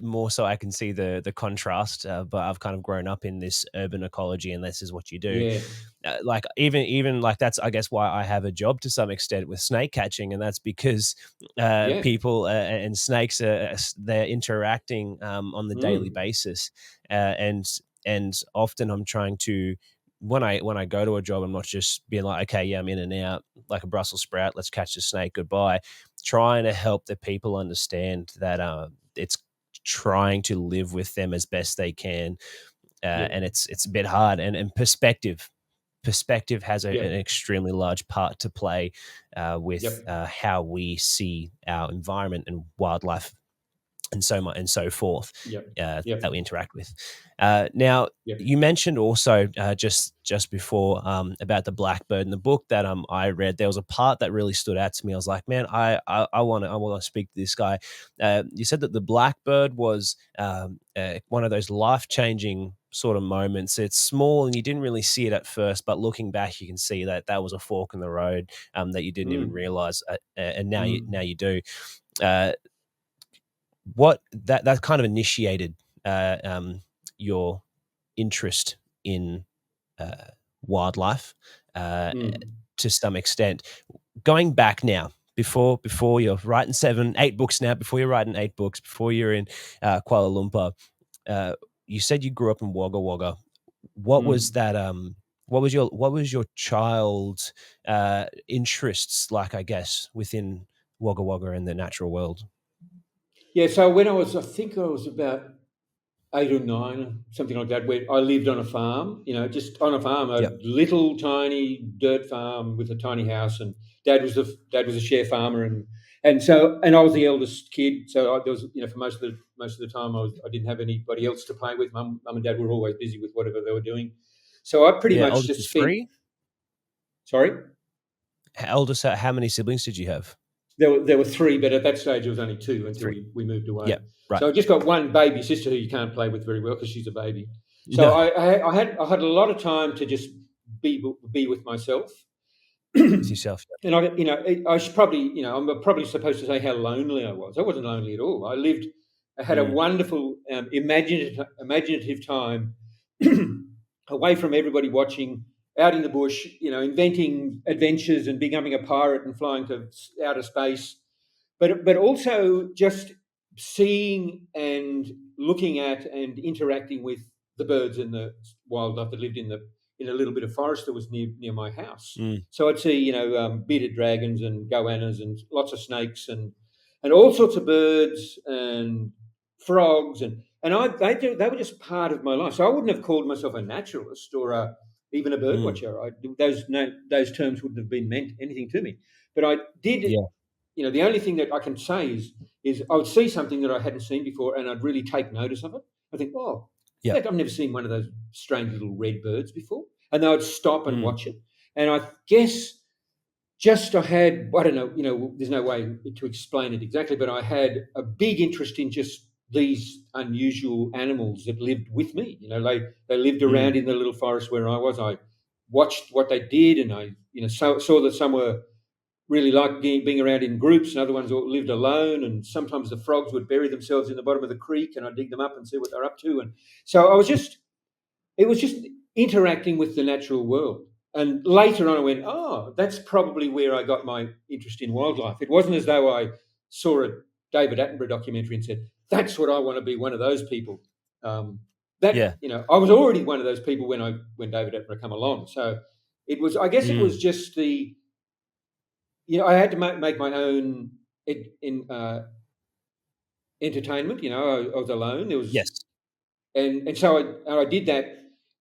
more so I can see the contrast, but I've kind of grown up in this urban ecology, and this is what you do. Yeah, Like even like that's, I guess, why I have a job to some extent with snake catching, and that's because yeah. people and snakes they're interacting on the daily Mm, basis, and often I'm trying to. When I go to a job, I'm not just being like, okay, yeah, I'm in and out like a Brussels sprout. Let's catch the snake. Goodbye. Trying to help the people understand that it's trying to live with them as best they can, yep, and it's a bit hard. And perspective has an yep, extremely large part to play with yep. how we see our environment and wildlife and so much and so forth Yep. that Yep. we interact with. Now, Yep. you mentioned also just before about the blackbird in the book that I read. There was a part that really stood out to me. I was like, man, I want to speak to this guy. You said that the blackbird was one of those life changing sort of moments. It's small and you didn't really see it at first, but looking back, you can see that that was a fork in the road that you didn't even Mm. realize, and now Mm. you do. Uh, what that kind of initiated your interest in uh, wildlife uh, Mm. to some extent. Going back now, before you're writing 7, 8 books now, before you're writing 8 books, before you're in Kuala Lumpur, uh, you said you grew up in Wagga Wagga. What was Mm. that? What was your child interests like? I guess within Wagga Wagga and the natural world. Yeah. So when I think I was about 8 or 9, something like that, where I lived on a farm, just on a farm, a Yep. little tiny dirt farm with a tiny house, and dad was a share farmer, and I was the eldest kid, so there was, for most of the time I didn't have anybody else to play with. Mum and dad were always busy with whatever they were doing, so I pretty Yeah, much oldest just of spent. three. Sorry. Eldest. How many siblings did you have? There were three, but at that stage it was only two until 3. we moved away. Yep. Right. So I just got one baby sister who you can't play with very well because she's a baby. So No, I had a lot of time to just be with myself. with yourself. And I should probably, I'm probably supposed to say how lonely I was. I wasn't lonely at all. I had a Mm, wonderful, imaginative time away from everybody watching, out in the bush, inventing adventures and becoming a pirate and flying to outer space, but also just seeing and looking at and interacting with the birds and the wildlife that lived in a little bit of forest that was near my house. mm, So I'd see bearded dragons and goannas and lots of snakes and all sorts of birds and frogs they were just part of my life. So I wouldn't have called myself a naturalist or even a bird mm. watcher. Those terms wouldn't have been meant anything to me. But I did, Yeah. the only thing that I can say is I would see something that I hadn't seen before, and I'd really take notice of it. I think, oh, Yeah. I've never seen one of those strange little red birds before, and then I'd stop and Mm, watch it. And I guess just I had, I don't know, there's no way to explain it exactly, but I had a big interest in just these unusual animals that lived with me. They lived mm. around in the little forest where I was. I watched what they did, and I, saw that some were really liked being around in groups, and other ones lived alone. And sometimes the frogs would bury themselves in the bottom of the creek, and I'd dig them up and see what they're up to. And so it was just interacting with the natural world. And later on, I went, oh, that's probably where I got my interest in wildlife. It wasn't as though I saw a David Attenborough documentary and said, that's what I want to be, one of those people. Yeah. I was already one of those people when David Attenborough come along. So I guess it Mm. was just I had to make my own entertainment. I was alone. There was, Yes. and so I did that,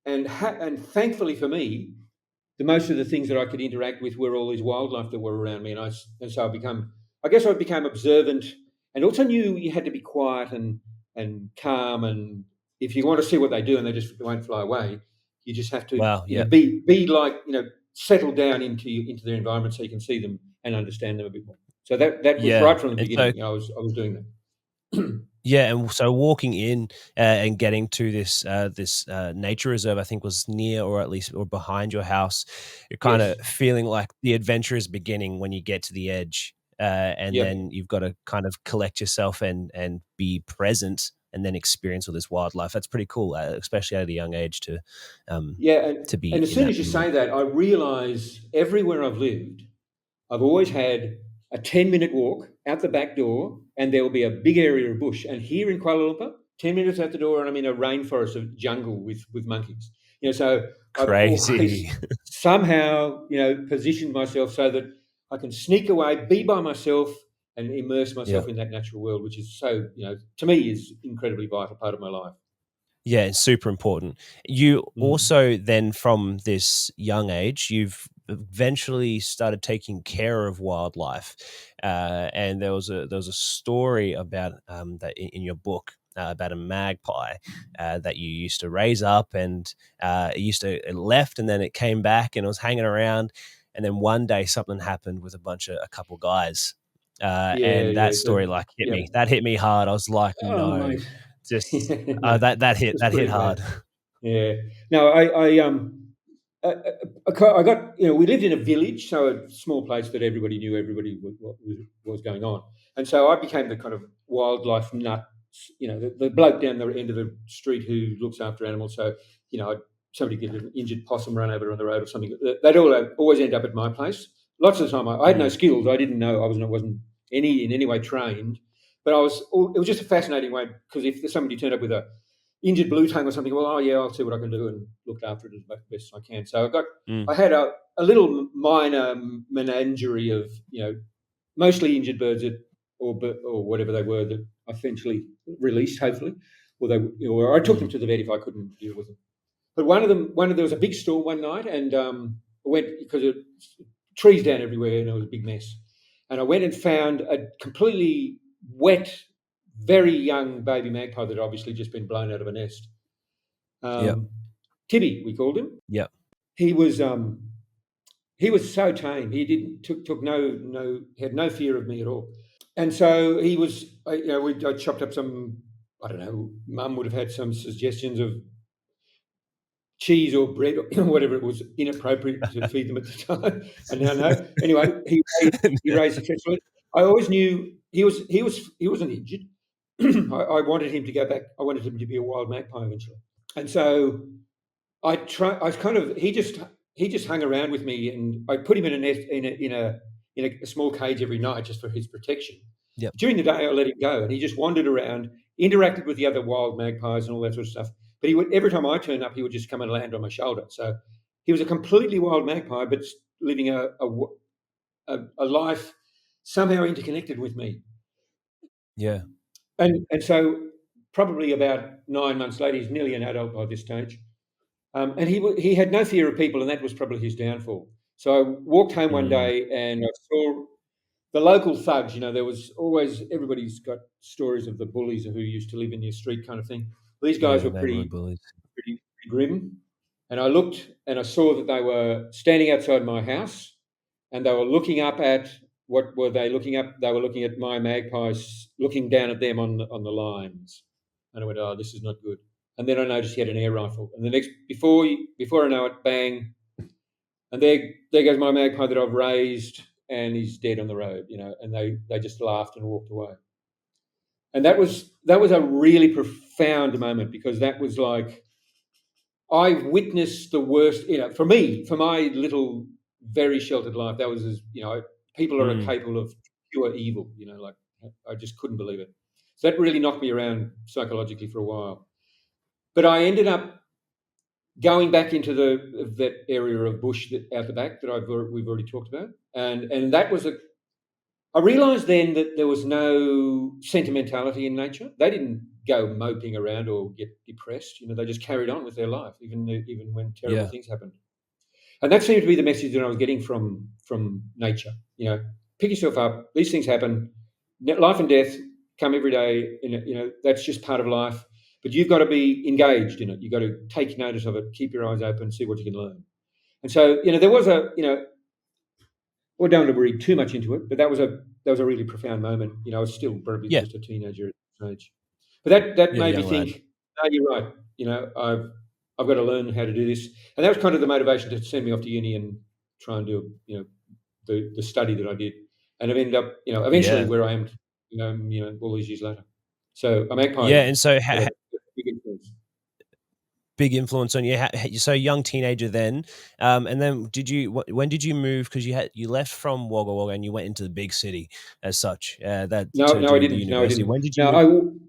and thankfully for me, the most of the things that I could interact with were all these wildlife that were around me, and so I guess I became observant, and also knew you had to be quiet and calm, and if you want to see what they do and they just won't fly away, you just have to, Wow. Yeah. be like, settle down into their environment so you can see them and understand them a bit more. So that was Yeah. right from the And so beginning. I was doing that. yeah, and so walking in and getting to this nature reserve, I think was near or at least or behind your house. You're kind of Yes. feeling like the adventure is beginning when you get to the edge, and Yep. then you've got to kind of collect yourself and be present, and then experience all this wildlife. That's pretty cool, especially at a young age um, Yeah, and, to be and as in soon that as you moment. say that, I realise everywhere I've lived, I've always had a 10-minute walk out the back door, and there will be a big area of bush. And here in Kuala Lumpur, 10 minutes out the door, and I'm in a rainforest of jungle with monkeys. So I've Crazy. always somehow, positioned myself so that I can sneak away, be by myself, and immerse Yeah. myself in that natural world, which is so, to me, is incredibly vital part of my life. Yeah, it's super important. You Mm. also then from this young age, you've eventually started taking care of wildlife. And there was a story about that in your book. About a magpie that you used to raise up, and it left, and then it came back, and it was hanging around, and then one day something happened with a couple guys, and that Yeah. story like hit Yeah. me. That hit me hard. I was like, Oh, no, mate. just No, it's that hit pretty bad. hard. Yeah. No, I, I got, we lived in a village, so a small place that everybody knew everybody what was going on. And so I became the kind of wildlife nut, the bloke down the end of the street who looks after animals. So, somebody get an injured possum run over on the road or something. They'd always end up at my place. Lots of the time, I had no Mm, skills. I didn't know. I wasn't in any way trained. But it was just a fascinating way, because if somebody turned up with a injured blue tongue or something, well, oh yeah, I'll see what I can do and look after it as best I can. So mm, I had a little minor menagerie of mostly injured birds or whatever they were that I eventually released, hopefully, or I took them mm. to the vet if I couldn't deal with them. But there was a big storm one night, and I went because trees down everywhere, and it was a big mess. And I went and found a completely wet, very young baby magpie that had obviously just been blown out of a nest. Yep. Um, Tibby, we called him. Yep. He was so tame. He didn't took no had no fear of me at all. And so he was. I chopped up some. I don't know. Mum would have had some suggestions of cheese or bread or whatever it was inappropriate to feed them at the time. I now know. Anyway, he raised successfully. I always knew he wasn't injured. I wanted him to go back. I wanted him to be a wild magpie eventually. And so I kind of he just hung around with me, and I put him in a nest in a small cage every night just for his protection. Yep. During the day, I let him go, and he just wandered around, interacted with the other wild magpies and all that sort of stuff. But every time I turned up, he would just come and land on my shoulder. So he was a completely wild magpie, but living a life somehow interconnected with me. Yeah. And so probably about 9 months later, he's nearly an adult by this stage. And he had no fear of people, and that was probably his downfall. So I walked home one Mm. day, and I saw the local thugs. There was always everybody's got stories of the bullies who used to live in your street, kind of thing. These guys Yeah. were Neighborhood bullies. pretty grim, and I looked and I saw that they were standing outside my house, and they were looking up at what were they looking up? They were looking at my magpies, looking down at them on the lines, and I went, "Oh, this is not good." And then I noticed he had an air rifle. And the next, before I know it, bang, and there goes my magpie that I've raised, and he's dead on the road. And they just laughed and walked away. And that was a really profound moment, because that was like I witnessed the worst. For me, for my little very sheltered life, that was people are Mm. capable of pure evil. Like I just couldn't believe it. So that really knocked me around psychologically for a while. But I ended up going back into that area of bush out the back that we've already talked about, and that was I realised then that there was no sentimentality in nature. They didn't go moping around or get depressed. They just carried on with their life, even when terrible Yeah. things happened. And that seemed to be the message that I was getting from nature. Pick yourself up. These things happen. Life and death come every day. That's just part of life. But you've got to be engaged in it. You've got to take notice of it. Keep your eyes open. See what you can learn. And so, there was I don't want to read too much into it, but that was a really profound moment. I was still probably Yeah. just a teenager at that age. But that Yeah. made me Young lad. think, no, you're right. I've got to learn how to do this. And that was kind of the motivation to send me off to uni and try and do, the study that I did. And I've ended up, eventually Yeah. where I am, all these years later. So a magpie Yeah. And so had a big influence. big influence on you. So young teenager then, and then when did you move? Because you left from Wagga Wagga and you went into the big city as such. That No, to no, I do the didn't. No, I university. didn't. When did you No,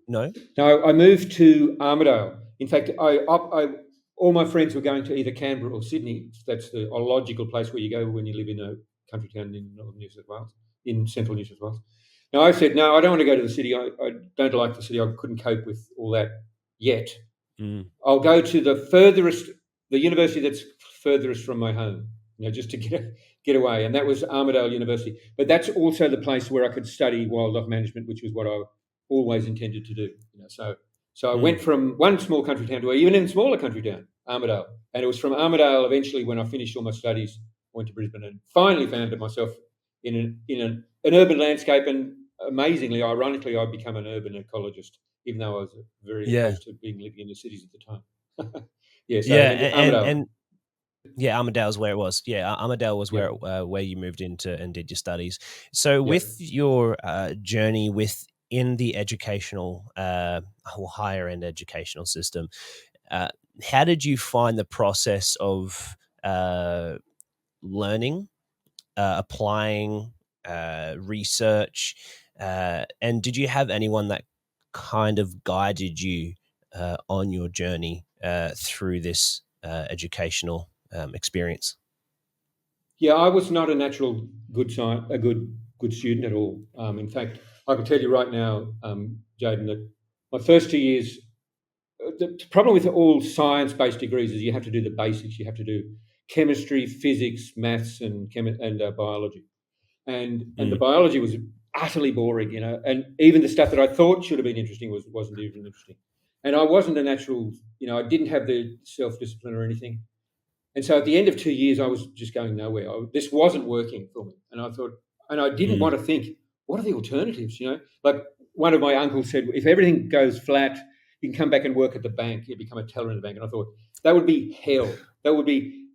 move? No. I moved to Armidale. In fact, all my friends were going to either Canberra or Sydney. That's the logical place where you go when you live in a country town in northern New South Wales, in central New South Wales. Now I said, no, I don't want to go to the city. I don't like the city. I couldn't cope with all that yet. Mm. I'll go to the university that's furthest from my home. just to get away. And that was Armidale University. But that's also the place where I could study wildlife management, which was what I always intended to do. So I went from one small country town to an even smaller country town, Armidale. And it was from Armidale eventually, when I finished all my studies, went to Brisbane and finally found myself in an urban landscape. And amazingly, ironically, I've become an urban ecologist, even though I was very opposed to living in the cities at the time. So Armidale. Armidale is where it was. Yeah, Armidale was where you moved into and did your studies. So with your journey within the educational or higher end educational system, how did you find the process of learning, applying, research, and did you have anyone that kind of guided you on your journey through this educational experience? Yeah, I was not a natural good student at all. In fact, I can tell you right now, Jaden, that my first 2 years, the problem with all science-based degrees is you have to do the basics. You have to do chemistry, physics, maths, and biology. And the biology was utterly boring, and even the stuff that I thought should have been interesting wasn't even interesting. And I wasn't a natural, I didn't have the self-discipline or anything. And so at the end of 2 years, I was just going nowhere. This wasn't working for me. And I thought, and I didn't want to think, what are the alternatives? Like one of my uncles said, if everything goes flat, you can come back and work at the bank. You become a teller in the bank. And I thought, that would be hell. That would be,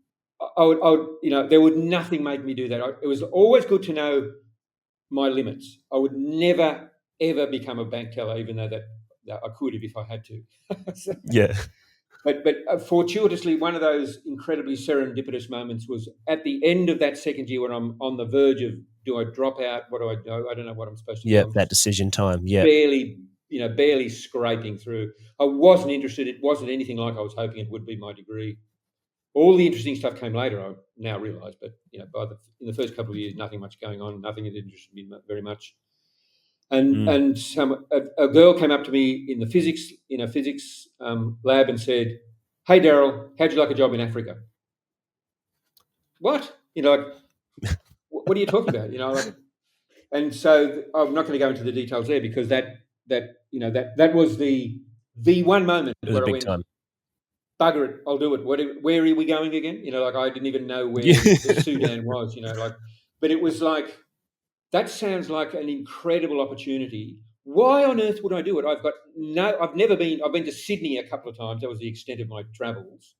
I would, there would nothing make me do that. It was always good to know my limits. I would never, ever become a bank teller, even though that I could if I had to. But fortuitously, one of those incredibly serendipitous moments was at the end of that second year when I'm on the verge of, do I drop out? What do I do? I don't know what I'm supposed to do. That decision time. Barely scraping through. I wasn't interested. It wasn't anything like I was hoping it would be, my degree. All the interesting stuff came later, I now realise. But in the first couple of years, nothing much going on. Nothing that interested me very much. And a girl came up to me in a physics lab and said, "Hey, Darryl, how'd you like a job in Africa?" What? What are you talking about? And so I'm not going to go into the details there, because that was the one moment where I went, time. Bugger it, I'll do it. Where are we going again? I didn't even know where the Sudan was. But it was like, that sounds like an incredible opportunity. Why on earth would I do it? I've been to Sydney a couple of times. That was the extent of my travels.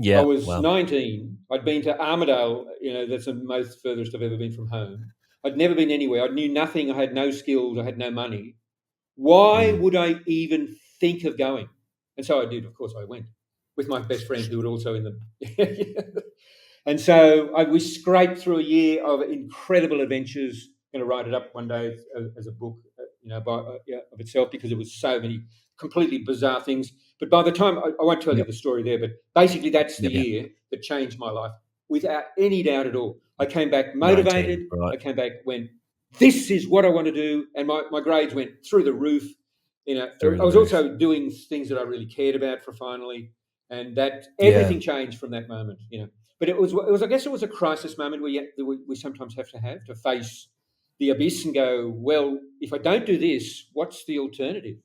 I was 19. I'd been to Armidale, that's the most furthest I've ever been from home. I'd never been anywhere. I knew nothing. I had no skills. I had no money. Why would I even think of going? And so I did. Of course, I went with my best friend, who was also in the... And so we scraped through a year of incredible adventures. I'm going to write it up one day as a book, of itself, because it was so many completely bizarre things. But by the time, I won't tell you the story there, but basically that's the year that changed my life without any doubt at all. I came back motivated. 19, right. I came back when this is what I want to do, and my grades went through the roof. I was also doing things that I really cared about finally, and that everything changed from that moment. But it was I guess it was a crisis moment where we sometimes have to face the abyss and go, well, if I don't do this, what's the alternative?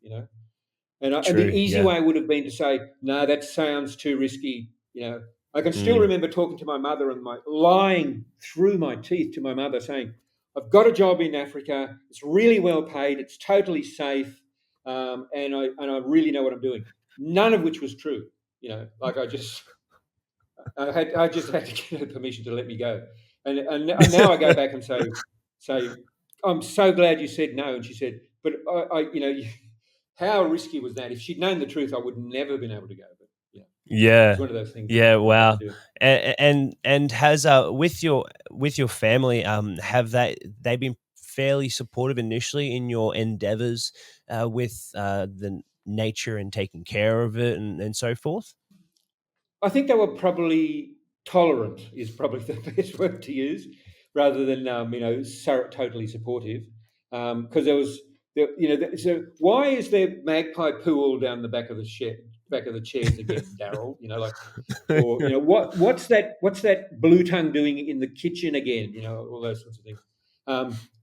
And the easy way would have been to say, no, that sounds too risky. I can still remember talking to my mother and lying through my teeth to my mother, saying, I've got a job in Africa. It's really well paid. It's totally safe. And I really know what I'm doing. None of which was true. I just had to get her permission to let me go. And now I go back and say, I'm so glad you said no. And she said, but how risky was that? If she'd known the truth, I would never have been able to go. But it's one of those things. Yeah, wow. And has with your family, have they been fairly supportive initially in your endeavors with the nature and taking care of it and so forth? I think they were probably tolerant, is probably the best word to use, rather than totally supportive. Because there was, so why is there magpie poo all down the back of the shed back of the chairs again, Darryl? Or what's that blue tongue doing in the kitchen again? All those sorts of things.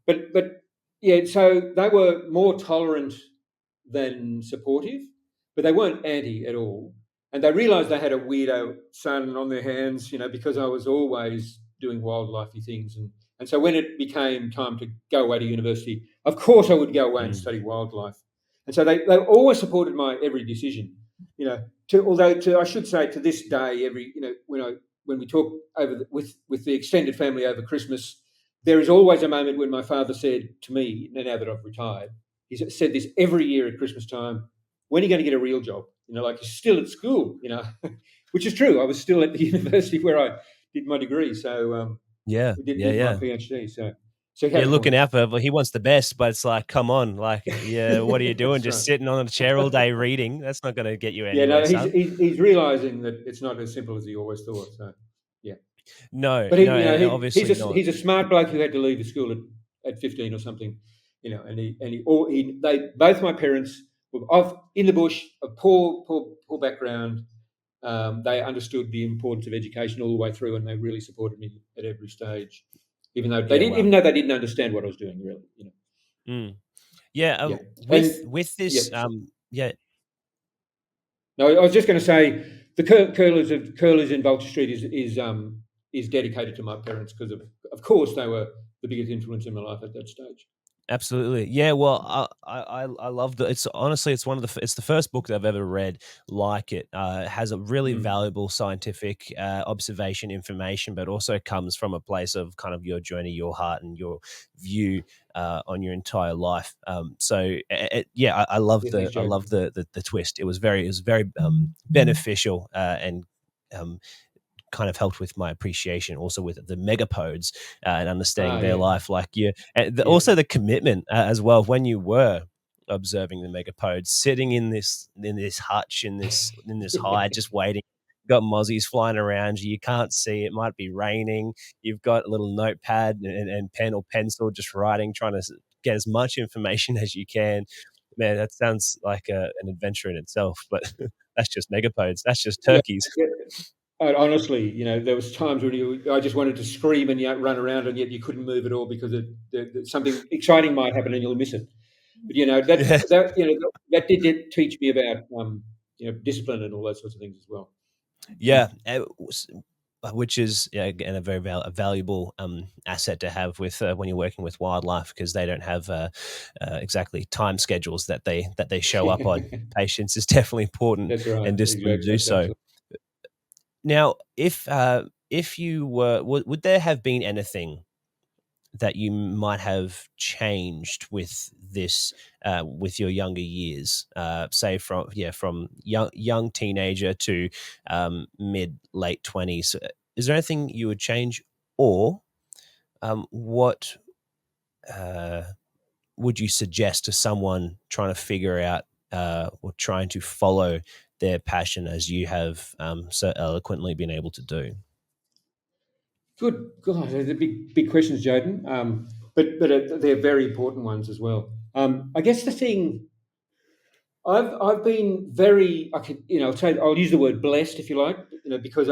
But yeah, so they were more tolerant than supportive, but they weren't anti at all. And they realised they had a weirdo son on their hands, because I was always doing wildlifey things. And so when it became time to go away to university, of course I would go away and study wildlife. And so they always supported my every decision. I should say to this day, when we talk with the extended family over Christmas, there is always a moment when my father said to me, now that I've retired, he said this every year at Christmas time: when are you going to get a real job? You're still at school, which is true. I was still at the university where I did my degree. So did my PhD. So yeah, looking out for, he wants the best, but it's like, come on, like, yeah, what are you doing? Just sitting on a chair all day reading? That's not going to get you anywhere. He's realizing that it's not as simple as he always thought. So yeah, no, but obviously he's a smart bloke who had to leave the school at 15 or something, both my parents were off in the bush, a poor background. They understood the importance of education all the way through, and they really supported me at every stage, even though they didn't understand what I was doing, really. With this, No, I was just going to say the curlers in Vulture Street is dedicated to my parents because of course they were the biggest influence in my life at that stage. Absolutely. Yeah. Well, I love the. It's honestly, it's it's the first book that I've ever read like it. It has a really valuable scientific observation information, but also comes from a place of kind of your journey, your heart, and your view on your entire life. I love the twist. It was very beneficial and kind of helped with my appreciation, also with the megapodes and understanding their life. Like also the commitment as well when you were observing the megapodes, sitting in this hutch in this hide, just waiting. Got mozzies flying around you. You can't see. It might be raining. You've got a little notepad and pen or pencil, just writing, trying to get as much information as you can. Man, that sounds like an adventure in itself. But that's just megapodes. That's just turkeys. Honestly, there was times when I just wanted to scream and run around, and yet you couldn't move at all because something exciting might happen and you'll miss it. But that did teach me about discipline and all those sorts of things as well. Yeah, which is again a very valuable asset to have with when you're working with wildlife, because they don't have exactly time schedules that they show up on. Patience is definitely important. That's right. And discipline to do so. Absolutely. Now, if you were, would there have been anything that you might have changed with this, with your younger years, say from young teenager to late 20s? Is there anything you would change, or what would you suggest to someone trying to figure out or trying to follow their passion as you have so eloquently been able to do? Good God, they're big questions, Jaden. But they're very important ones as well. I guess the thing I've been very, I'll use the word blessed if you like, because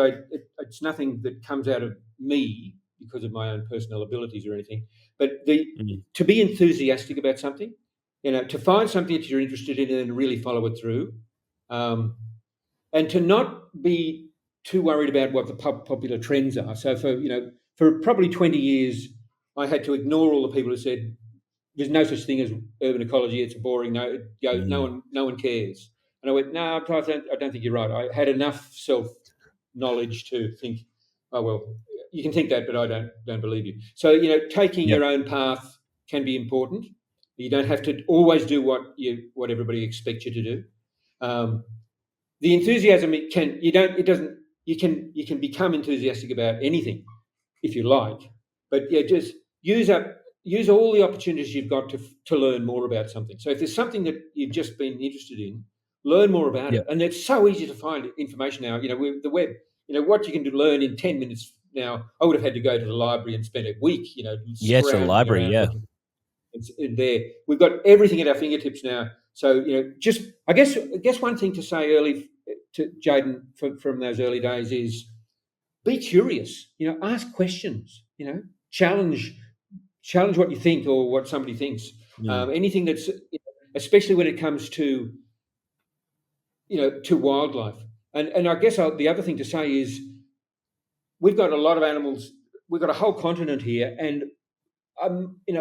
it's nothing that comes out of me because of my own personal abilities or anything, but to be enthusiastic about something, to find something that you're interested in and really follow it through, and to not be too worried about what the popular trends are. So for probably 20 years, I had to ignore all the people who said there's no such thing as urban ecology. It's boring. No one cares. And I went, no, I don't think you're right. I had enough self-knowledge to think, oh well, you can think that, but I don't believe you. So taking your own path can be important. You don't have to always do what everybody expects you to do. The enthusiasm you can become enthusiastic about anything if you like, but just use all the opportunities you've got to learn more about something. So if there's something that you've just been interested in, learn more about it. And it's so easy to find information now. With the web, what you can learn in 10 minutes now. I would have had to go to the library and spend a week, it's a library, It's there. We've got everything at our fingertips now. So, I guess one thing to say early, to Jaden from those early days is be curious. Ask questions. Challenge what you think or what somebody thinks. Mm. Anything that's, especially when it comes to to wildlife. And I guess the other thing to say is we've got a lot of animals. We've got a whole continent here, and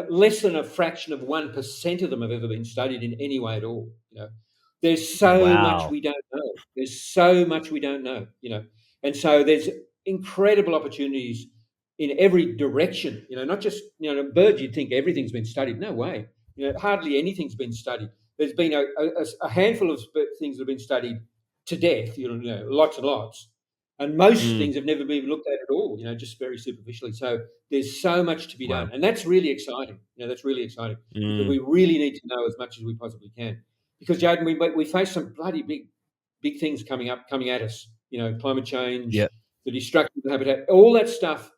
less than a fraction of 1% of them have ever been studied in any way at all. There's so much Wow. we don't know. There's so much we don't know. And so there's incredible opportunities in every direction. Not just birds. You'd think everything's been studied. No way. Hardly anything's been studied. There's been a handful of things that have been studied to death. Lots and lots, and most Mm. things have never been looked at all. Just very superficially. So there's so much to be Wow. done, and that's really exciting. That's really exciting because Mm. we really need to know as much as we possibly can. Because Jaden, we face some bloody big things coming at us. Climate change, Yeah. the destruction of habitat, all that stuff.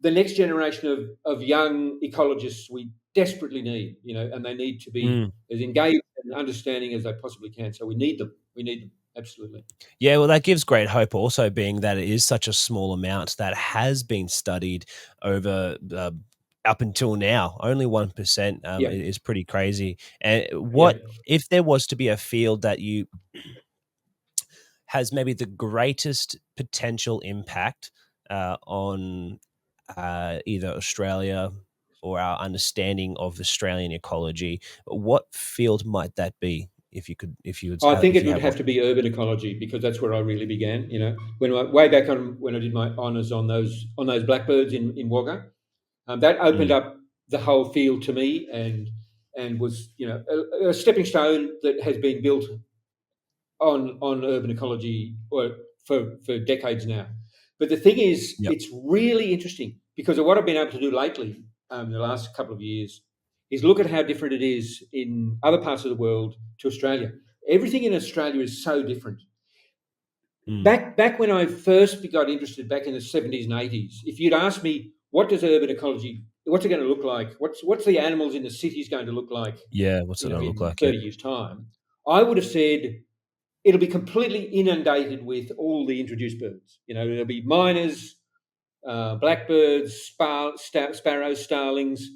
The next generation of young ecologists we desperately need. And they need to be Mm. as engaged and understanding as they possibly can. So we need them. We need them absolutely. Yeah, well, that gives great hope also, being that it is such a small amount that has been studied over up until now. Only 1% Yeah, is pretty crazy. And yeah. what if there was to be a field that you has maybe the greatest potential impact on either Australia or our understanding of Australian ecology? What field might that be? If you would I have, think if it you would have have one. to be urban ecology because that's where I really began. Way back on when I did my honours on those blackbirds in Wagga, that opened Mm. up the whole field to me and was a stepping stone that has been built on urban ecology for decades now. But the thing is, Yep. it's really interesting because of what I've been able to do lately, the last couple of years, is look at how different it is in other parts of the world to Australia. Everything in Australia is so different. Mm. Back when I first got interested back in the 70s and 80s, if you'd asked me what does urban ecology, what's it going to look like, what's the animals in the cities going to look like, Yeah, what's it gonna look in like? Yeah. 30 years' time, I would have said it'll be completely inundated with all the introduced birds. There'll be miners, blackbirds, sparrows, starlings.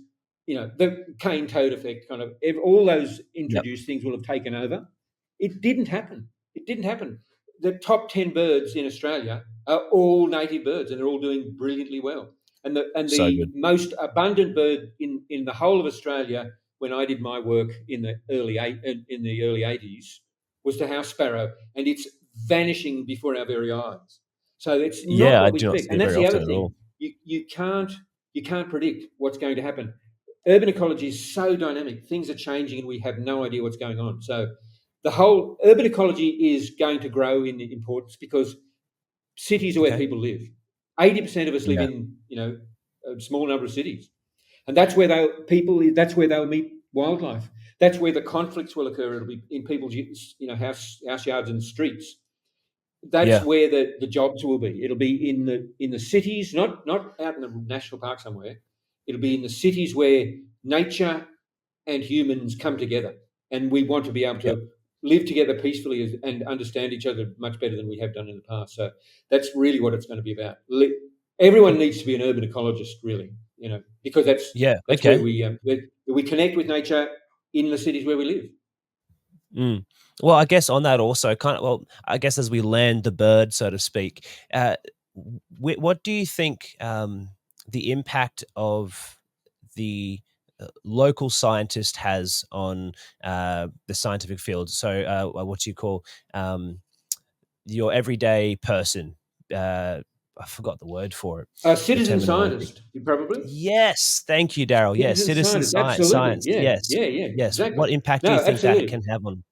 The cane toad effect, kind of all those Yep. introduced things will have taken over. It didn't happen. It didn't happen. The top 10 birds in Australia are all native birds, and they're all doing brilliantly well. So And the good. most abundant bird in the whole of Australia when I did my work in the early 80s was the house sparrow, and it's vanishing before our very eyes. So it's not Yeah, I what we do not expect, see and it that's very the other often at thing. all. You can't predict what's going to happen. Urban ecology is so dynamic; things are changing, and we have no idea what's going on. So the whole urban ecology is going to grow in importance because cities are where Okay. people live. 80% of us live Yeah. in a small number of cities, and that's where that's where they'll meet wildlife. That's where the conflicts will occur. It'll be in people's house yards and streets. That's Yeah. where the jobs will be. It'll be in the cities, not out in the national park somewhere. It'll be in the cities where nature and humans come together, and we want to be able Yep. to live together peacefully and understand each other much better than we have done in the past. So that's really what it's going to be about. Everyone needs to be an urban ecologist, really, because that's Yeah. that's where Okay. we connect with nature in the cities where we live. Mm. Well, I guess on that also, I guess as we land the bird, so to speak, what do you think the impact of the local scientist has on the scientific field? So, what do you call um, your everyday person? I forgot the word for it, A the citizen terminology. scientist, probably. Yes, thank you, Daryl. Yes, Citizen citizen scientist, absolutely. science. Yeah, Yes, yeah, yeah, yes. exactly. What impact do No, you think that absolutely. can have on?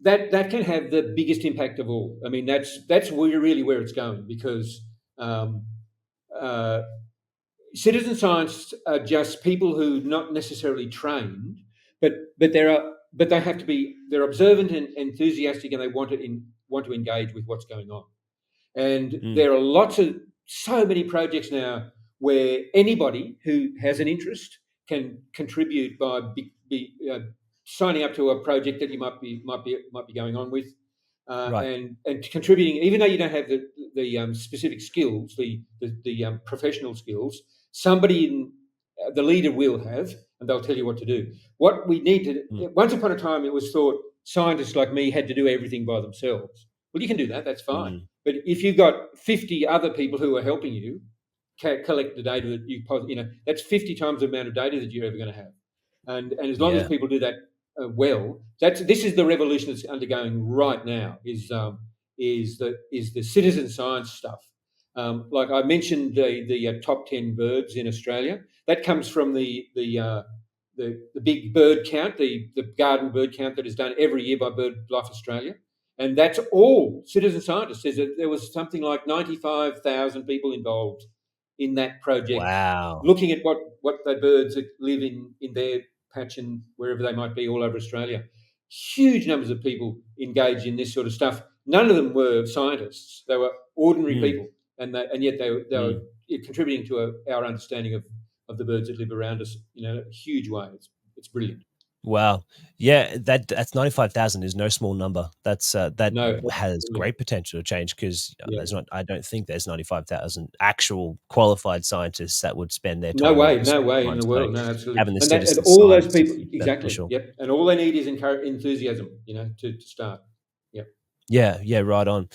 That can have the biggest impact of all. I mean, that's really where it's going because um, uh, citizen scientists are just people who not necessarily trained, but they have to be they're observant and enthusiastic, and they want to engage with what's going on. And Mm. there are so many projects now where anybody who has an interest can contribute by signing up to a project that you might be going on with. Right. and contributing, even though you don't have the specific skills, the professional skills. Somebody in the leader will have, and they'll tell you what to do. What we need to, Mm. once upon a time, it was thought scientists like me had to do everything by themselves. Well, you can do that, that's fine. Mm. But if you've got 50 other people who are helping you collect the data that that's 50 times the amount of data that you're ever going to have. And as long as Yeah. people do that this is the revolution that's undergoing right now. Is the citizen science stuff. Like I mentioned, the top 10 birds in Australia. That comes from the big bird count, the garden bird count that is done every year by BirdLife Australia, and that's all citizen scientists. There was something like 95,000 people involved in that project, Wow. looking at what the birds that live in their patch and wherever they might be all over Australia. Huge numbers of people engaged in this sort of stuff. None of them were scientists; they were ordinary Mm. people, and yet they were Mm. contributing to our understanding of the birds that live around us in a huge way. It's brilliant. Wow. Yeah, that's 95,000 is no small number. That No, has absolutely. great potential to change because Yeah. I don't think there's 95,000 actual qualified scientists that would spend their No time and way, also no way in time. the So world. No, absolutely. having the And citizen all those science people, is exactly. beneficial. Yep. And all they need is enthusiasm, to start. Yep. Yeah, yeah, right on.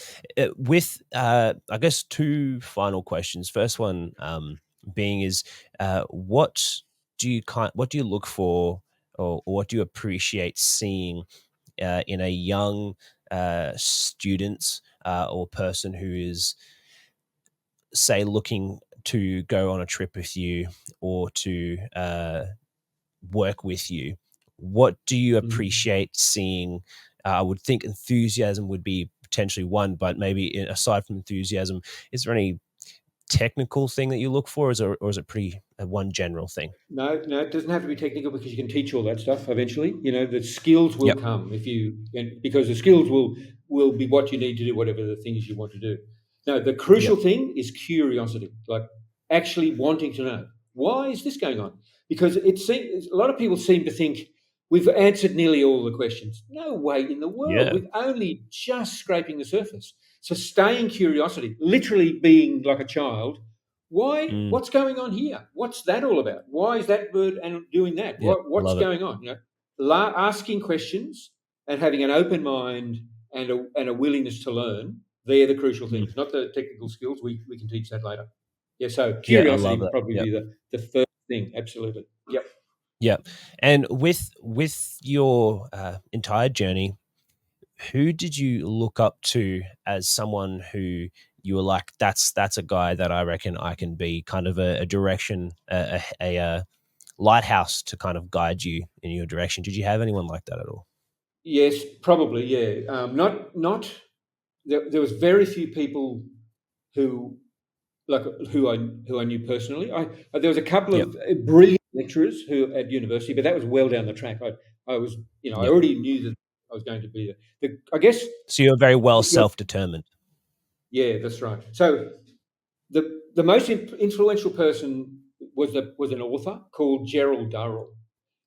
With I guess two final questions. First one being is what do you look for or what do you appreciate seeing in a young student or person who is, say, looking to go on a trip with you or to work with you? What do you Mhm. appreciate seeing? I would think enthusiasm would be potentially one, but maybe aside from enthusiasm, is there any technical thing that you look for, or is it pretty one general thing? No, no, it doesn't have to be technical because you can teach all that stuff eventually. The skills will Yep. come because the skills will be what you need to do whatever the things you want to do. No, the crucial Yep. thing is curiosity, like actually wanting to know why is this going on. Because it seems a lot of people seem to think we've answered nearly all the questions. No way in the world. Yeah. We've only just scraping the surface. So staying curiosity, literally being like a child. Why? Mm. What's going on here? What's that all about? Why is that bird and doing that? Yep. What's Love it. going on? Asking questions and having an open mind and a willingness to learn. They're the crucial Mm. things, not the technical skills. We can teach that later. Yeah. So Yeah, I curiosity love would it. probably Yep. be the first thing. Absolutely. Yep. Yep. And with your entire journey, who did you look up to as someone who you were like, that's a guy that I reckon I can be kind of a direction, a lighthouse to kind of guide you in your direction? Did you have anyone like that at all? Yes, probably. Yeah. Not. There was very few people who like who I knew personally. There was a couple Yep. of brilliant lecturers who at university, but that was well down the track. I was I Yep. already knew that I was going to be there. I guess So you're very well you're, self-determined. yeah, that's right. So the most influential person was an author called Gerald Durrell.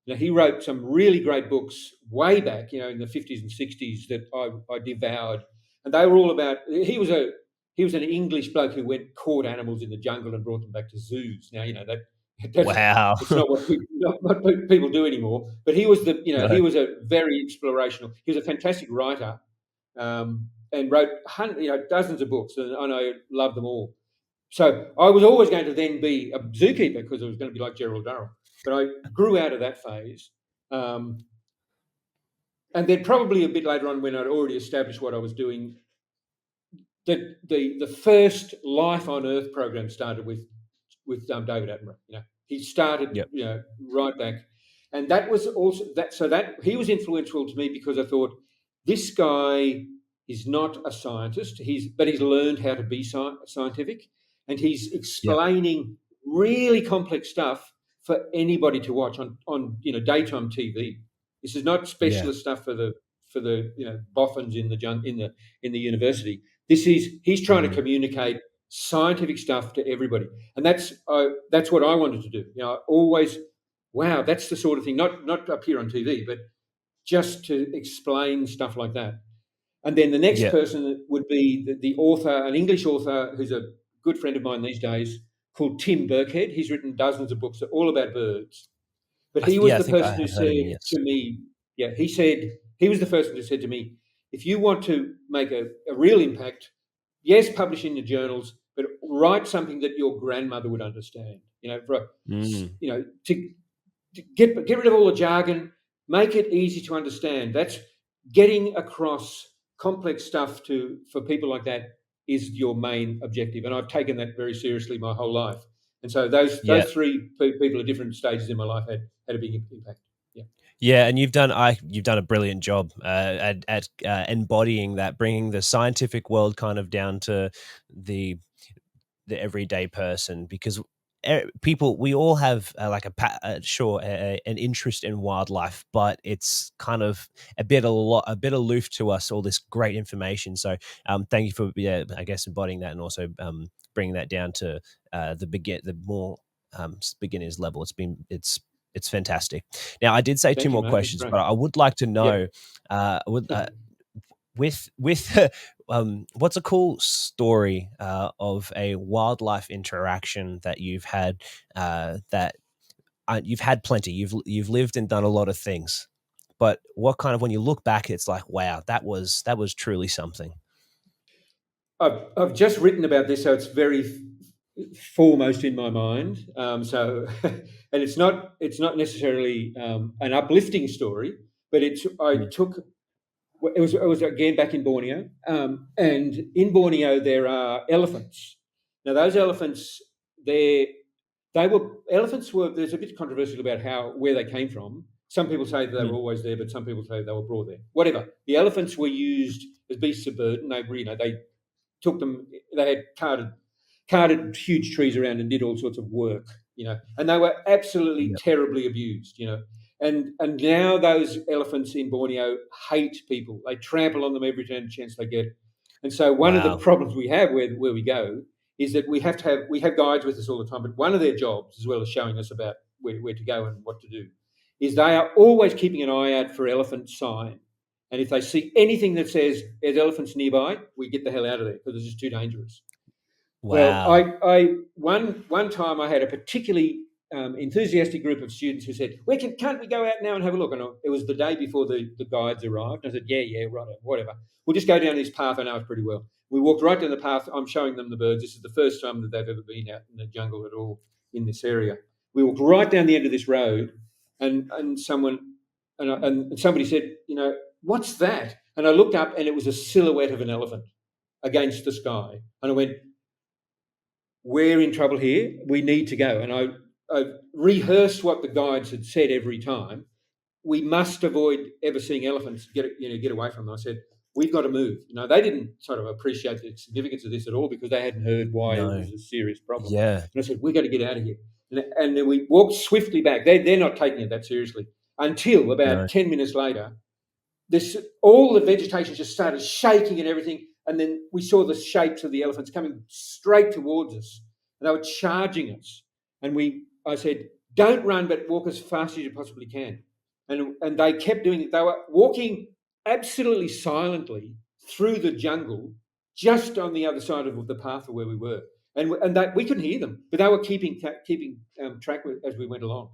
Now he wrote some really great books way back, in the 50s and 60s that I devoured, and they were all about. He was an English bloke who went caught animals in the jungle and brought them back to zoos. Now that's Wow. it's not what people do anymore. But he was he No. was a very explorational. He was a fantastic writer, and wrote dozens of books, and I love them all. So I was always going to then be a zookeeper because I was going to be like Gerald Durrell. But I grew out of that phase. Um, and then probably a bit later on when I'd already established what I was doing, the first Life on Earth program started with David Attenborough. He started Yep. right back, and that was also that. So that he was influential to me because I thought this guy is not a scientist. He's learned how to be scientific, and he's Yep. explaining really complex stuff for anybody to watch on daytime TV. This is not Yeah. specialist stuff for the boffins in the university. He's trying to Mm. communicate scientific stuff to everybody, and that's what I wanted to do. Always, wow, that's the sort of thing. Not appear on TV, but just to explain stuff like that. And then the next Yeah. person would be the author, an English author who's a good friend of mine these days, called Tim Burkhead. He's written dozens of books all about birds. But he was Yeah, I the think I person who have heard of him. said Yes. to me, yeah, he was the person who said to me, if you want to make a real impact, yes, publish in the journals, but write something that your grandmother would understand. Mm. To get rid of all the jargon, make it easy to understand. That's getting across complex stuff for people like that is your main objective. And I've taken that very seriously my whole life. And so those Yeah. three people at different stages in my life had a big impact. Yeah. Yeah, and you've done a brilliant job at embodying that, bringing the scientific world kind of down to the the everyday person, because people, we all have like an interest in wildlife, but it's kind of a bit aloof to us, all this great information. So thank you for, yeah, I guess, embodying that, and also bringing that down to the more beginners level. It's fantastic. Now, I did say two Thank you, more mate. That's questions, great. but I would like to Yeah. know, with what's a cool story of a wildlife interaction that you've had, that you've had plenty, you've lived and done a lot of things, but what kind of, when you look back, it's like, wow, that was truly something. I've just written about this, so it's very foremost in my mind. And it's not necessarily an uplifting story, but Mm, it was again back in Borneo, and in Borneo there are elephants. Now those elephants, they elephants were. There's a bit controversial about where they came from. Some people say they were mm, always there, but some people say they were brought there. Whatever. The elephants were used as beasts of burden. They took them. They had carted huge trees around and did all sorts of work, and they were absolutely yep. terribly abused. And now those elephants in Borneo hate people. They trample on them every chance they get. And so one of the Wow. problems we have where we go is that we have guides with us all the time, but one of their jobs, as well as showing us about where to go and what to do, is they are always keeping an eye out for elephant sign. And if they see anything that says there's elephants nearby, we get the hell out of there because it's just too dangerous. Well, Wow. one time I had a particularly enthusiastic group of students who said, can't we go out now and have a look?" And it was the day before the guides arrived. I said, "Yeah, right, whatever. We'll just go down this path. I know it pretty well." We walked right down the path. I'm showing them the birds. This is the first time that they've ever been out in the jungle at all in this area. We walked right down the end of this road, and somebody said, "What's that?" And I looked up, and it was a silhouette of an elephant against the sky. And I went, "We're in trouble here. We need to go." And I rehearsed what the guides had said every time. We must avoid ever seeing elephants. Get away from them. I said, "We've got to move." They didn't sort of appreciate the significance of this at all because they hadn't heard why it No. was a serious problem. Yeah. And I said, "We've got to get out of here." And then we walked swiftly back. They're not taking it that seriously until about No. 10 minutes later, this all the vegetation just started shaking and everything, and then we saw the shapes of the elephants coming straight towards us, and they were charging us. And I said, "Don't run, but walk as fast as you possibly can." And they kept doing it. They were walking absolutely silently through the jungle, just on the other side of the path of where we were, and we couldn't hear them, but they were keeping track as we went along.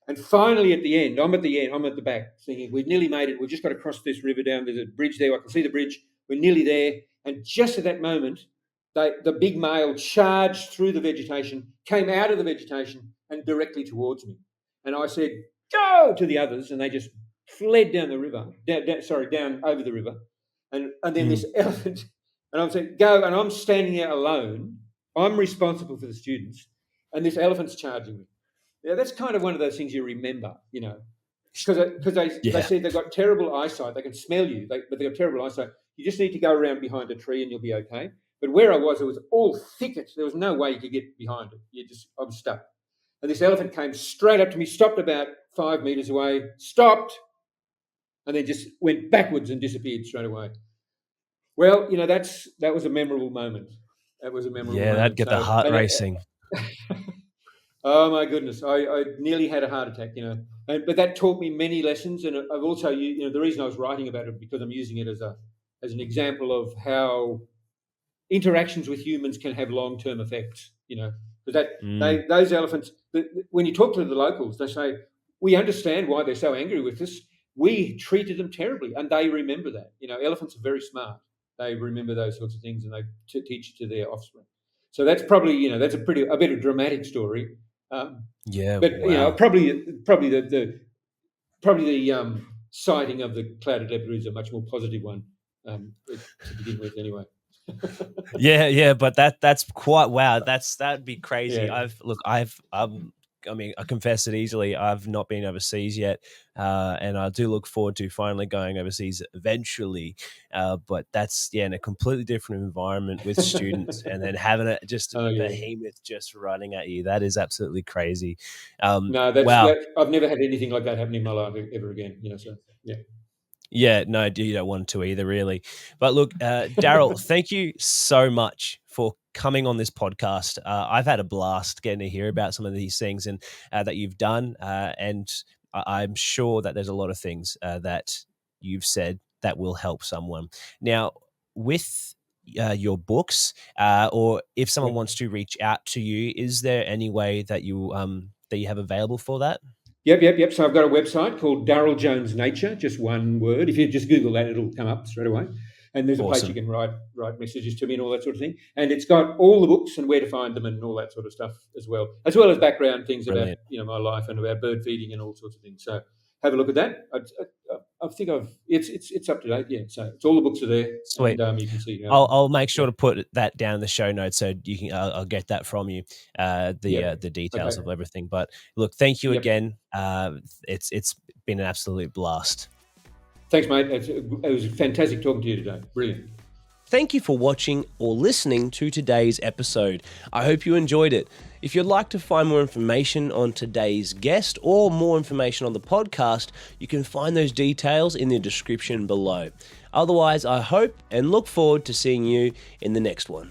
And finally, at the end, I'm at the end, I'm at the back, thinking, "We've nearly made it. We've just got to cross this river down. There's a bridge there. I can see the bridge. We're nearly there." And just at that moment, the big male charged through the vegetation, came out of the vegetation, and directly towards me. And I said, "Go!" to the others, and they just fled down the river, down over the river. And then Mm. this elephant, and I'm saying, "Go!" And I'm standing there alone. I'm responsible for the students, and this elephant's charging me. Yeah, that's kind of one of those things you remember, because they Yeah. say they've got terrible eyesight. They can smell you, but they've got terrible eyesight. You just need to go around behind a tree and you'll be okay. But where I was, it was all thicket. There was no way you could get behind it. I was stuck. And this elephant came straight up to me, stopped about 5 meters away, stopped, and then just went backwards and disappeared straight away. Well, that was a memorable moment. That was a memorable Yeah, that'd moment. get the So, heart and racing. oh my goodness, I nearly had a heart attack. But that taught me many lessons, and I've also, the reason I was writing about it because I'm using it as an example of how interactions with humans can have long-term effects. Because those elephants, when you talk to the locals, they say, we understand why they're so angry with us. We treated them terribly, and they remember that. Elephants are very smart. They remember those sorts of things, and they teach it to their offspring. So that's probably, that's a bit of dramatic story. But wow. probably the sighting of the clouded leopard is a much more positive one to begin with, anyway. Yeah, but that's quite wow. That'd be crazy. Yeah. I mean, I confess it easily. I've not been overseas yet, and I do look forward to finally going overseas eventually. But that's in a completely different environment with students, and then having it just a Oh yeah. behemoth just running at you. That is absolutely crazy. No, Wow. I've never had anything like that happen in my life ever again. So yeah. Yeah, no, you don't want to either, really. But look, Darryl, thank you so much for coming on this podcast. I've had a blast getting to hear about some of these things and that you've done, and I'm sure that there's a lot of things that you've said that will help someone. Now, with your books, or if someone Yep. wants to reach out to you, is there any way that you have available for that? Yep. So I've got a website called Darryl Jones Nature, just one word. If you just Google that, it'll come up straight away. And there's a place you Awesome. can write messages to me and all that sort of thing. And it's got all the books and where to find them and all that sort of stuff as well as background things about Brilliant. my life and about bird feeding and all sorts of things. So have a look at that. I think it's up to date. Yeah. So it's all the books are there, Sweet. and you can see. I'll make sure Yeah. to put that down in the show notes so you can. I'll get that from you. Yep. The details Okay. of everything. But look, thank you Yep. again. It's been an absolute blast. Thanks, mate. It was fantastic talking to you today. Brilliant. Thank you for watching or listening to today's episode. I hope you enjoyed it. If you'd like to find more information on today's guest or more information on the podcast, you can find those details in the description below. Otherwise, I hope and look forward to seeing you in the next one.